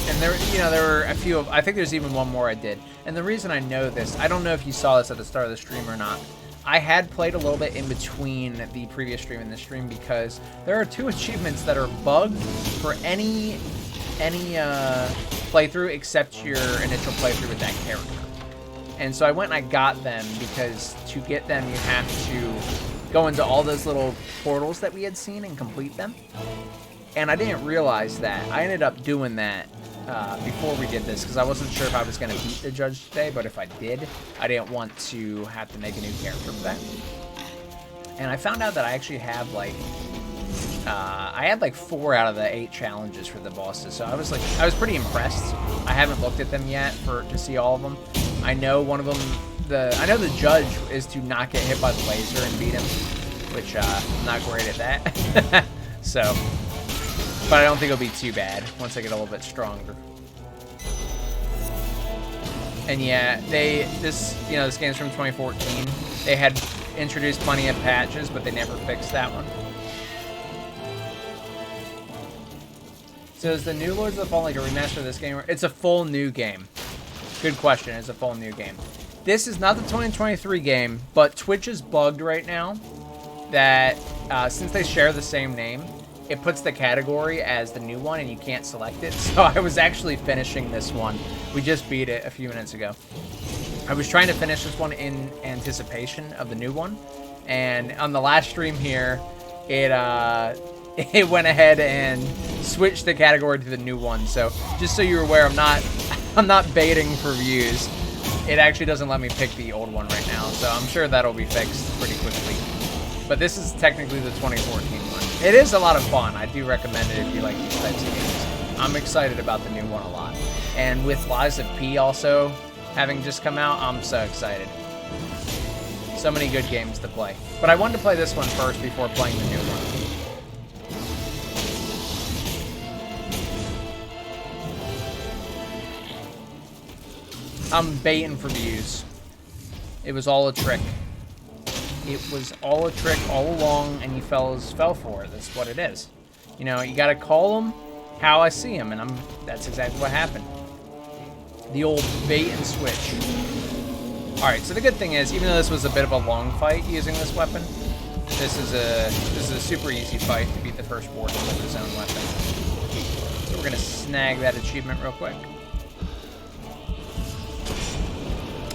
And there were a few I think there's even one more I did. And the reason I know this, I don't know if you saw this at the start of the stream or not. I had played a little bit in between the previous stream and this stream because there are 2 achievements that are bugged for any playthrough except your initial playthrough with that character. And so I went and I got them because to get them you have to go into all those little portals that we had seen and complete them. And I didn't realize that. I ended up doing that before we did this because I wasn't sure if I was going to beat the judge today, but if I did, I didn't want to have to make a new character for that. And I found out that I actually have I had like 4 out of the 8 challenges for the bosses, so I was pretty impressed. I haven't looked at them yet to see all of them. I know one of them, I know the judge is to not get hit by the laser and beat him, which I'm not great at that. So. But I don't think it'll be too bad once I get a little bit stronger. And yeah, this game's from 2014. They had introduced plenty of patches, but they never fixed that one. So is the new Lords of the Fallen like a remaster of this game? It's a full new game. Good question. It's a full new game. This is not the 2023 game, but Twitch is bugged right now that since they share the same name, it puts the category as the new one and you can't select it. So I was actually finishing this one. We just beat it a few minutes ago. I was trying to finish this one in anticipation of the new one. And on the last stream here, it went ahead and switched the category to the new one. So just so you're aware, I'm not baiting for views. It actually doesn't let me pick the old one right now. So I'm sure that'll be fixed pretty quickly. But this is technically the 2014 one. It is a lot of fun. I do recommend it if you like these types of games. I'm excited about the new one a lot. And with Lies of P also having just come out, I'm so excited. So many good games to play. But I wanted to play this one first before playing the new one. I'm baiting for views. It was all a trick. It was all a trick all along, and you fellas fell for it. That's what it is. You know, you gotta call them how I see them, and that's exactly what happened. The old bait and switch. Alright, so the good thing is, even though this was a bit of a long fight using this weapon, this is a super easy fight to beat the first warden with his own weapon. So we're gonna snag that achievement real quick.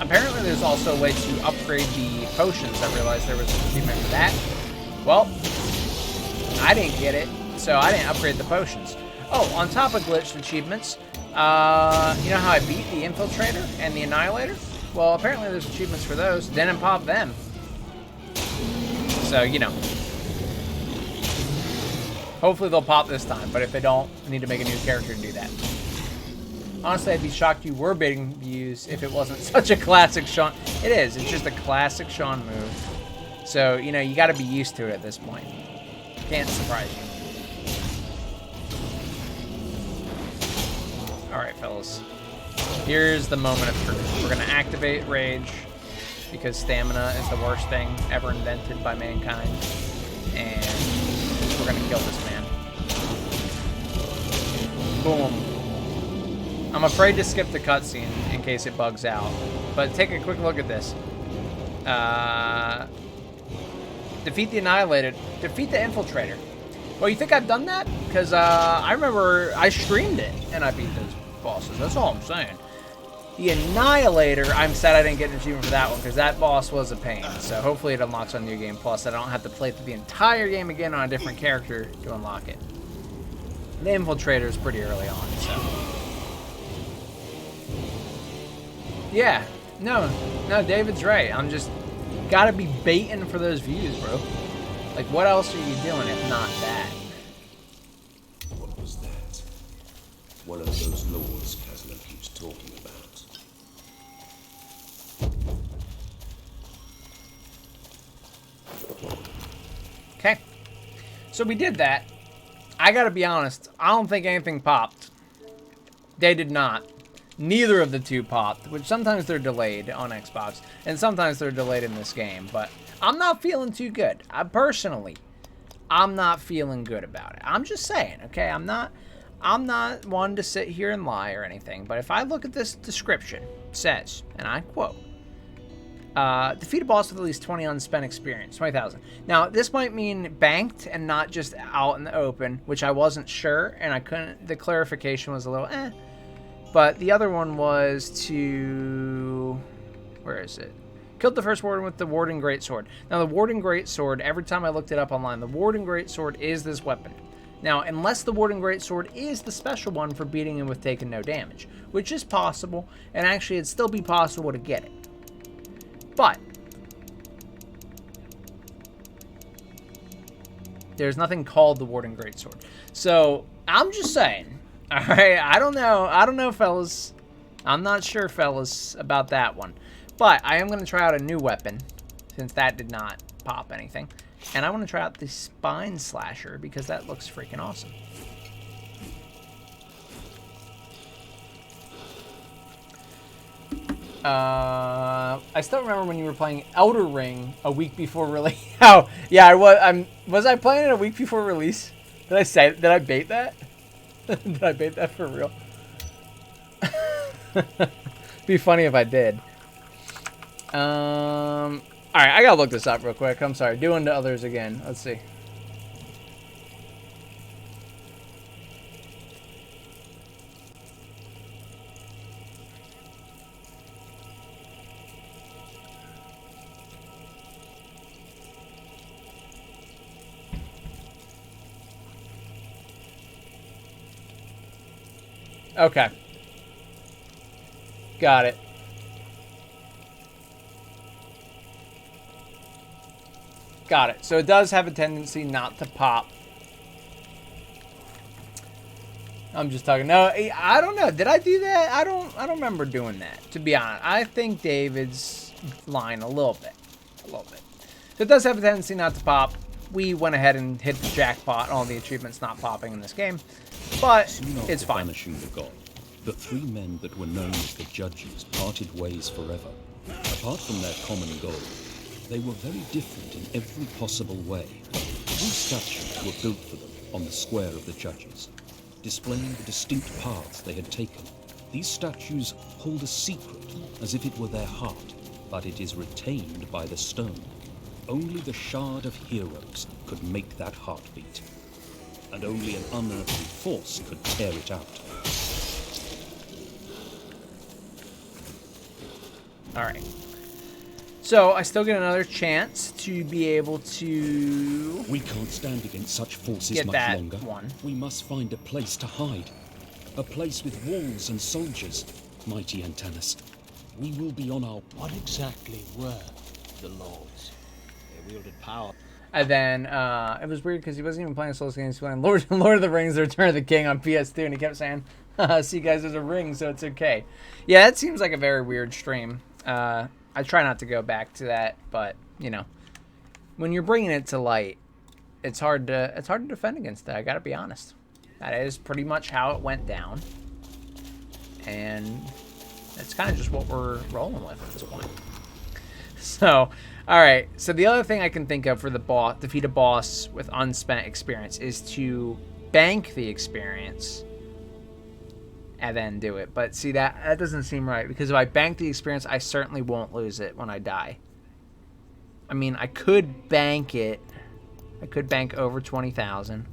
Apparently there's also a way to upgrade the potions. I realized there was an achievement for that. Well, I didn't get it, so I didn't upgrade the potions. Oh, on top of glitched achievements, you know how I beat the Infiltrator and the Annihilator? Well, apparently there's achievements for those. Didn't pop them. So, you know. Hopefully they'll pop this time, but if they don't, I need to make a new character to do that. Honestly, I'd be shocked you were baiting views if it wasn't such a classic Shawn. It is. It's just a classic Shawn move. So, you know, you got to be used to it at this point. Can't surprise you. Alright, fellas. Here's the moment of truth. We're going to activate Rage, because stamina is the worst thing ever invented by mankind. And we're going to kill this man. Boom. I'm afraid to skip the cutscene in case it bugs out. But take a quick look at this. Defeat the Annihilator. Defeat the Infiltrator. Well, you think I've done that? Because I remember I streamed it and I beat those bosses. That's all I'm saying. The Annihilator, I'm sad I didn't get an achievement for that one because that boss was a pain. So hopefully it unlocks on New Game Plus. I don't have to play through the entire game again on a different character to unlock it. The Infiltrator is pretty early on, so... Yeah, no, David's right. I'm just gotta be baiting for those views, bro. Like, what else are you doing if not that? What was that? One of those lords Caslo keeps talking about. Okay, so we did that. I gotta be honest, I don't think anything popped. They did not. Neither of the two popped, which sometimes they're delayed on Xbox, and sometimes they're delayed in this game, but I'm not feeling too good. Personally, I'm not feeling good about it. I'm just saying, okay? I'm not one to sit here and lie or anything, but if I look at this description, it says, and I quote, defeat a boss with at least 20 unspent experience, 20,000. Now, this might mean banked and not just out in the open, which I wasn't sure, and I couldn't, the clarification was a little But the other one was to... Where is it? Killed the first warden with the Warden Greatsword. Now, the Warden Greatsword, every time I looked it up online, the Warden Greatsword is this weapon. Now, unless the Warden Greatsword is the special one for beating him with taking no damage, which is possible, and actually it'd still be possible to get it. But there's nothing called the Warden Greatsword. So, I'm just saying... Alright, I don't know, fellas. I'm not sure, fellas, about that one. But I am going to try out a new weapon, since that did not pop anything. And I want to try out the Spine Slasher, because that looks freaking awesome. I still remember when you were playing Elder Ring a week before release. Oh, yeah, I was. Was I playing it a week before release? Did I bait that? Did I bait that for real? Be funny if I did. Alright, I gotta look this up real quick. I'm sorry. Doing to others again. Let's see. Okay. Got it. Got it. So it does have a tendency not to pop. I'm just talking. No, I don't know. Did I do that? I don't remember doing that, to be honest. I think David's lying a little bit. A little bit. So it does have a tendency not to pop. We went ahead and hit the jackpot on all the achievements not popping in this game. But it's fine. Banishing the god, the three men that were known as the Judges parted ways forever. Apart from their common goal, they were very different in every possible way. Three statues were built for them on the square of the Judges, displaying the distinct paths they had taken. These statues hold a secret, as if it were their heart, but it is retained by the stone. Only the Shard of Heroes could make that heartbeat, and only an unearthly force could tear it out. Alright. So, I still get another chance to be able to... We can't stand against such forces get much that longer. One. We must find a place to hide. A place with walls and soldiers, mighty Antanas. We will be on our... What exactly were the lords? They wielded power. And then it was weird because he wasn't even playing Souls games. He was playing Lord of the Rings: The Return of the King on PS2, and he kept saying, "See, guys, there's a ring, so it's okay." Yeah, it seems like a very weird stream. I try not to go back to that, but you know, when you're bringing it to light, it's hard to defend against that. I gotta be honest. That is pretty much how it went down, and that's kind of just what we're rolling with at this point. So, all right. So the other thing I can think of for the boss, defeat a boss with unspent experience, is to bank the experience and then do it. But see, that doesn't seem right, because if I bank the experience, I certainly won't lose it when I die. I mean, I could bank it. I could bank over 20,000,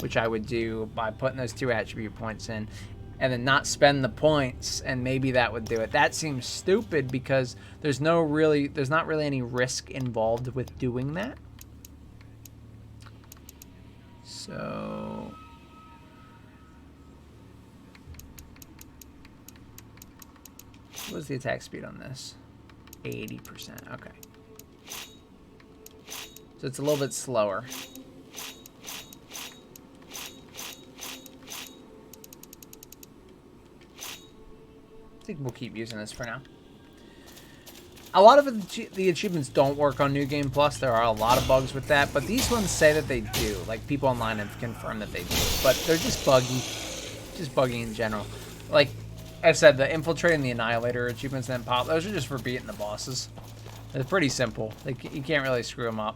which I would do by putting those 2 attribute points in, and then not spend the points, and maybe that would do it. That seems stupid because there's not really any risk involved with doing that. So what's the attack speed on this? 80%. Okay. So it's a little bit slower. I think we'll keep using this for now. A lot of the achievements don't work on New Game Plus. There are a lot of bugs with that, but these ones say that they do. Like, people online have confirmed that they do, but they're just buggy. Just buggy in general. Like I said, the Infiltrate and the Annihilator achievements then pop. Those are just for beating the bosses. They're pretty simple. Like, you can't really screw them up.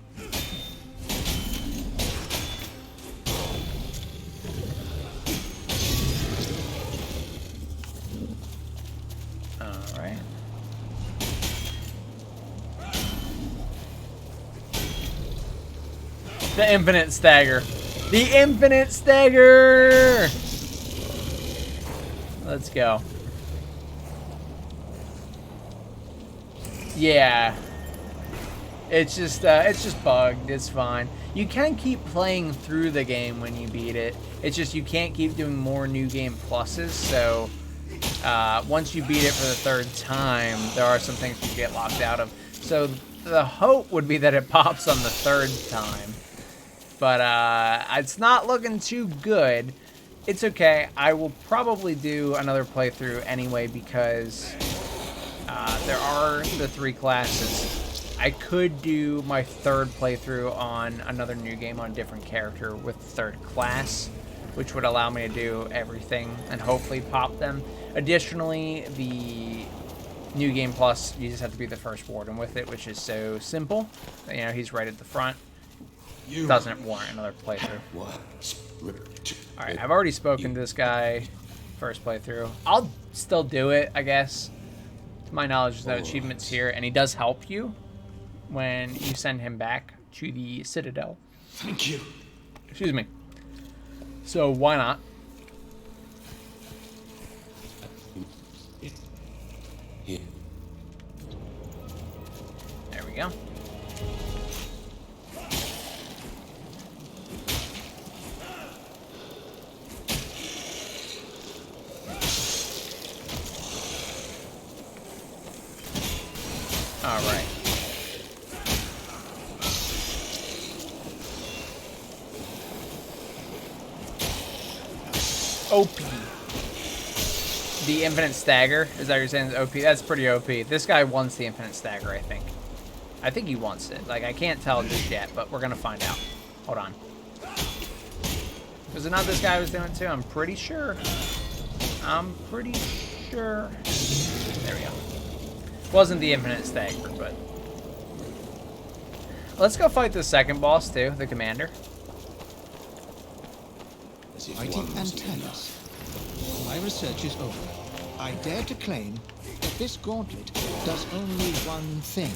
The infinite stagger. The infinite stagger! Let's go. Yeah. It's just bugged. It's fine. You can keep playing through the game when you beat it. It's just you can't keep doing more New Game Pluses, so once you beat it for the 3rd time, there are some things you get locked out of. So the hope would be that it pops on the 3rd time. But it's not looking too good. It's okay. I will probably do another playthrough anyway, because there are the 3 classes. I could do my 3rd playthrough on another new game on a different character with 3rd class, which would allow me to do everything and hopefully pop them. Additionally, the New Game Plus, you just have to be the first warden with it, which is so simple. You know, he's right at the front. Doesn't warrant another playthrough. Alright, I've already spoken to this guy. First playthrough. I'll still do it, I guess. To my knowledge, there's no achievements here, and he does help you when you send him back to the Citadel. Thank you. Excuse me. So, why not? There we go. All right. OP. The infinite stagger? Is that what you're saying is OP? That's pretty OP. This guy wants the infinite stagger, I think. I think he wants it. Like, I can't tell just yet, but we're gonna find out. Hold on. Was it not this guy I was doing it to? I'm pretty sure. I'm pretty sure. There we go. Wasn't the infinite stagger, but let's go fight the second boss too, the commander. Mighty Antanas. My research is over. I dare to claim that this gauntlet does only one thing,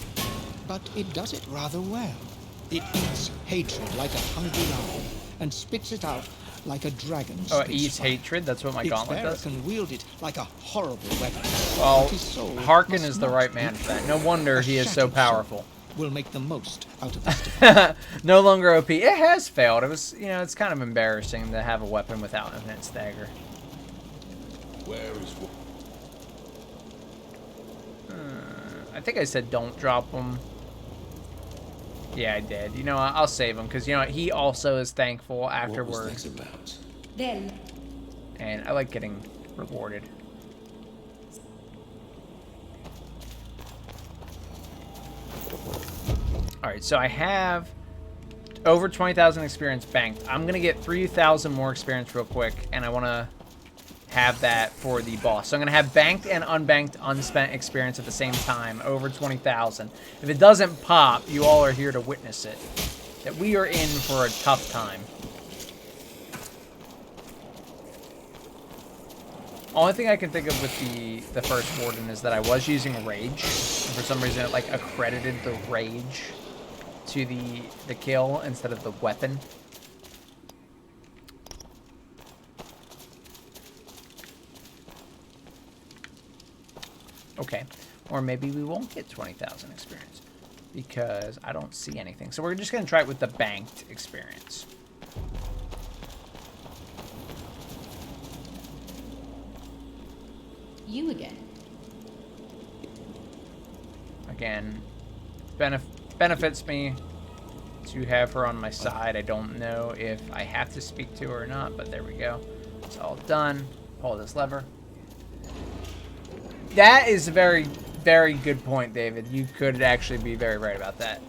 but it does it rather well. It eats hatred like a hungry lion and spits it out like a dragon. Oh, it eats hatred? That's what my gauntlet does? Its bearer can wield it like a horrible weapon. Well, Harkin is the right man for that. No wonder he is so powerful. We'll make the most out of this. No longer OP. It has failed. It was, you know, it's kind of embarrassing to have a weapon without infinite stagger. Where is I think I said don't drop them. Yeah, I did. You know what? I'll save him because, you know what? He also is thankful What afterwards. was that about? Then, And I like getting rewarded. Alright, so I have over 20,000 experience banked. I'm going to get 3,000 more experience real quick, and I want to have that for the boss. So I'm going to have banked and unbanked unspent experience at the same time, over 20,000. If it doesn't pop, you all are here to witness it. That we are in for a tough time. Only thing I can think of with the first warden is that I was using rage. And for some reason, it like accredited the rage to the kill instead of the weapon. Okay, or maybe we won't get 20,000 experience because I don't see anything. So we're just gonna try it with the banked experience. you again. Again, benefits me to have her on my side. I don't know if I have to speak to her or not, but there we go. It's all done. Pull this lever. That is a very, very good point, David. You could actually be very right about that.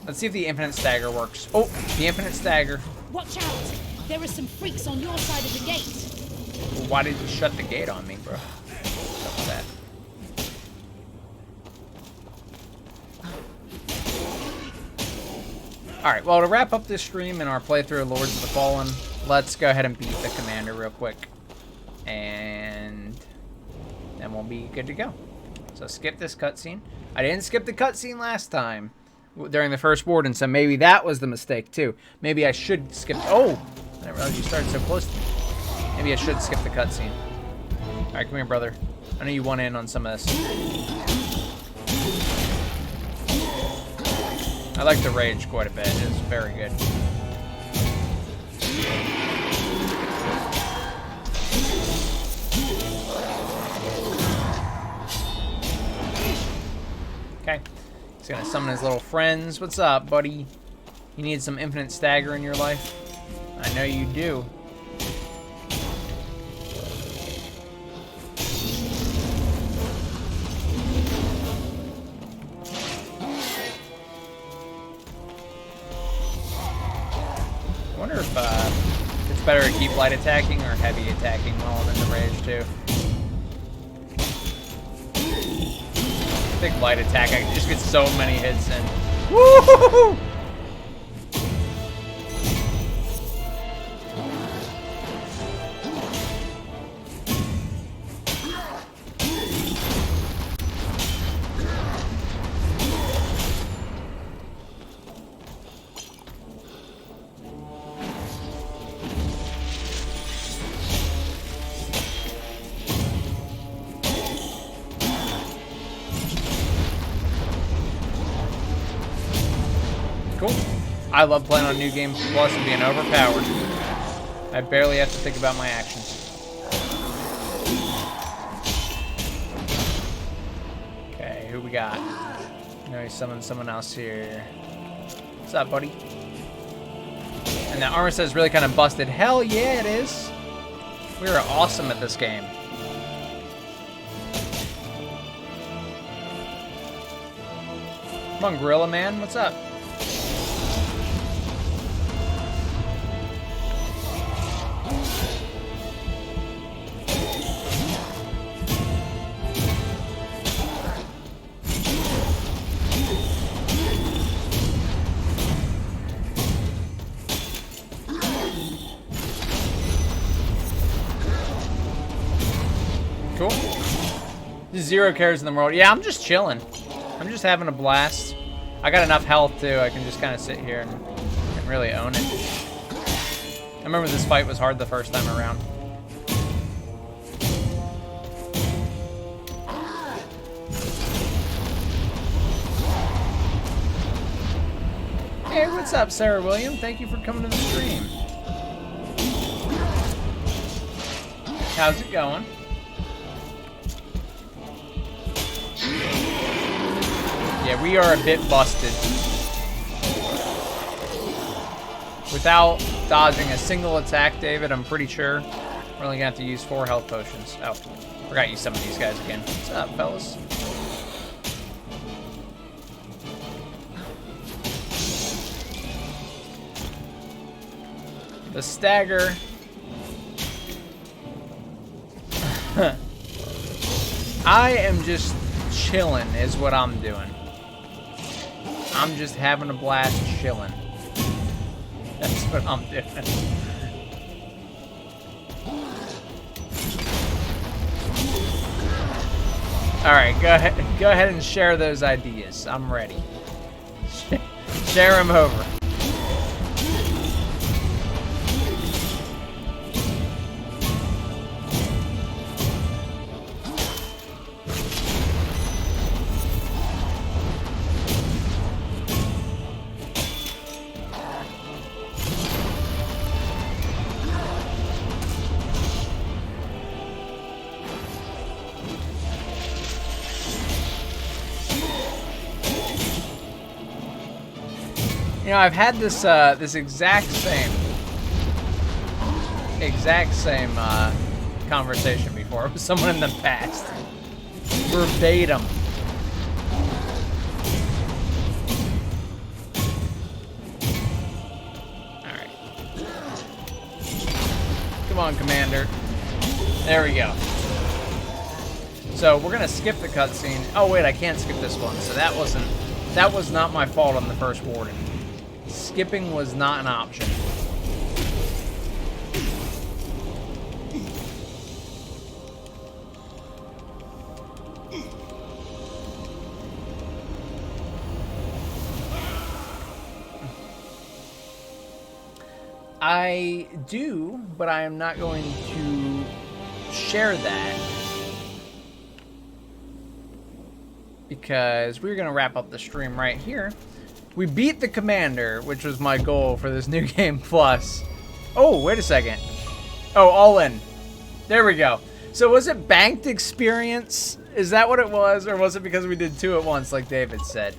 Let's see if the infinite stagger works. Oh, the infinite stagger. Watch out! There are some freaks on your side of the gate. Well, why did you shut the gate on me, bro? What's up with that? Alright, well, to wrap up this stream and our playthrough of Lords of the Fallen, let's go ahead and beat the commander real quick. And then we'll be good to go. So skip this cutscene. I didn't skip the cutscene last time during the first warden, so maybe that was the mistake too. Maybe I should skip. Oh! I didn't realize you started so close to me. Maybe I should skip the cutscene. Alright, come here, brother. I know you want in on some of this. I like the rage quite a bit. It's very good. Okay. He's gonna summon his little friends. What's up, buddy? You need some infinite stagger in your life? I know you do. I wonder if it's better to keep light attacking or heavy attacking while I'm in the rage too. I think light attack, I can just get so many hits in. Woo! Cool. I love playing on New Game Plus and being overpowered. I barely have to think about my actions. Okay, who we got? No, he summoned someone else here. What's up, buddy? And that armor set is really kind of busted. Hell yeah, it is. We are awesome at this game. Come on, Gorilla Man. What's up? Cool. Zero cares in the world. Yeah, I'm just chilling. I'm just having a blast. I got enough health too. I can just kind of sit here and really own it. I remember this fight was hard the first time around. Hey, what's up, Sarah William? Thank you for coming to the stream. How's it going? Yeah, we are a bit busted. Without dodging a single attack, David, I'm pretty sure we're only gonna have to use 4 health potions. Oh, forgot to use some of these guys again. What's up, fellas? The stagger. I am just chilling is what I'm doing. I'm just having a blast chilling. That's what I'm doing. Alright, go ahead and share those ideas. I'm ready. Share them over. You know, I've had this this exact same conversation before with someone in the past. Verbatim. Alright. Come on, Commander. There we go. So we're gonna skip the cutscene. Oh wait, I can't skip this one. So that was not my fault on the first warden. Skipping was not an option. I do, but I am not going to share that because we're going to wrap up the stream right here. We beat the commander, which was my goal for this new game plus. Oh, wait a second. Oh, all in. There we go. So was it banked experience? Is that what it was? Or was it because we did 2 at once, like David said?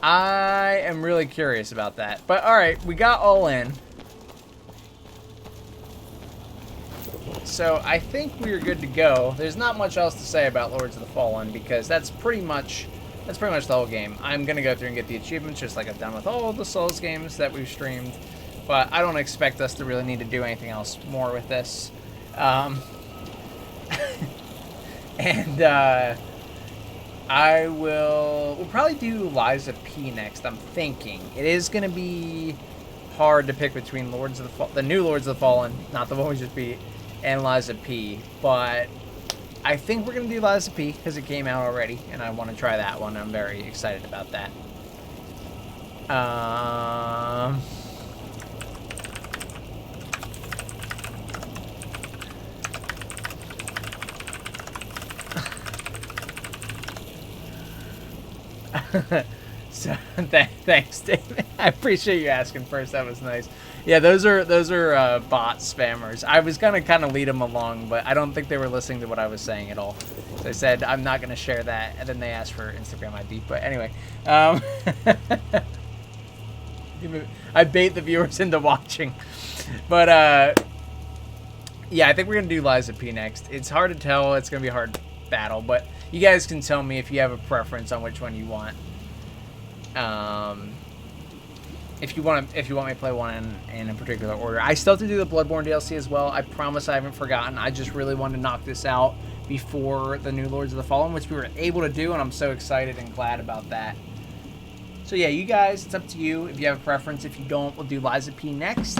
I am really curious about that. But all right, we got all in. So I think we are good to go. There's not much else to say about Lords of the Fallen because that's pretty much the whole game. I'm gonna go through and get the achievements just like I've done with all the Souls games that we've streamed, but I don't expect us to really need to do anything else more with this. We'll probably do Liza P next. I'm thinking it is gonna be hard to pick between the new Lords of the Fallen, not the one we just beat, and Liza P, but I think we're going to do Liza P because it came out already, and I want to try that one. I'm very excited about that. So thanks, David. I appreciate you asking first. That was nice. Yeah, those are bot spammers. I was gonna kind of lead them along, but I don't think they were listening to what I was saying at all. They said I'm not gonna share that, and then they asked for Instagram ID. But anyway, I bait the viewers into watching. But yeah, I think we're gonna do Liza P next. It's hard to tell. It's gonna be a hard battle, but you guys can tell me if you have a preference on which one you want. If you want me to play one in a particular order. I still have to do the Bloodborne DLC as well. I promise I haven't forgotten. I just really wanted to knock this out before the new Lords of the Fallen, which we were able to do, and I'm so excited and glad about that. So yeah, you guys, it's up to you if you have a preference. If you don't, we'll do Liza P next.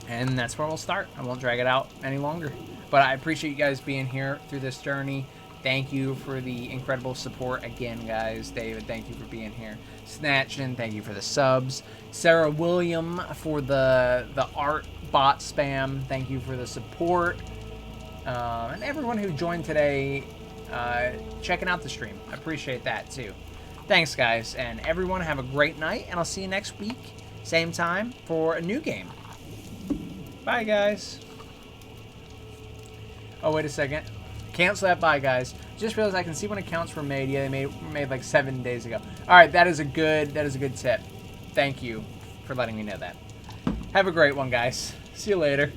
And that's where we'll start. I won't drag it out any longer. But I appreciate you guys being here through this journey. Thank you for the incredible support again, guys. David, thank you for being here. Snatchin, thank you for the subs. Sarah William for the art bot spam. Thank you for the support. And everyone who joined today, checking out the stream. I appreciate that too. Thanks, guys. And everyone have a great night. And I'll see you next week. Same time for a new game. Bye, guys. Oh, wait a second. Cancel that bye, guys. Just realized I can see when accounts were made. Yeah, they made like 7 days ago. All right, that is a good tip. Thank you for letting me know that. Have a great one, guys. See you later.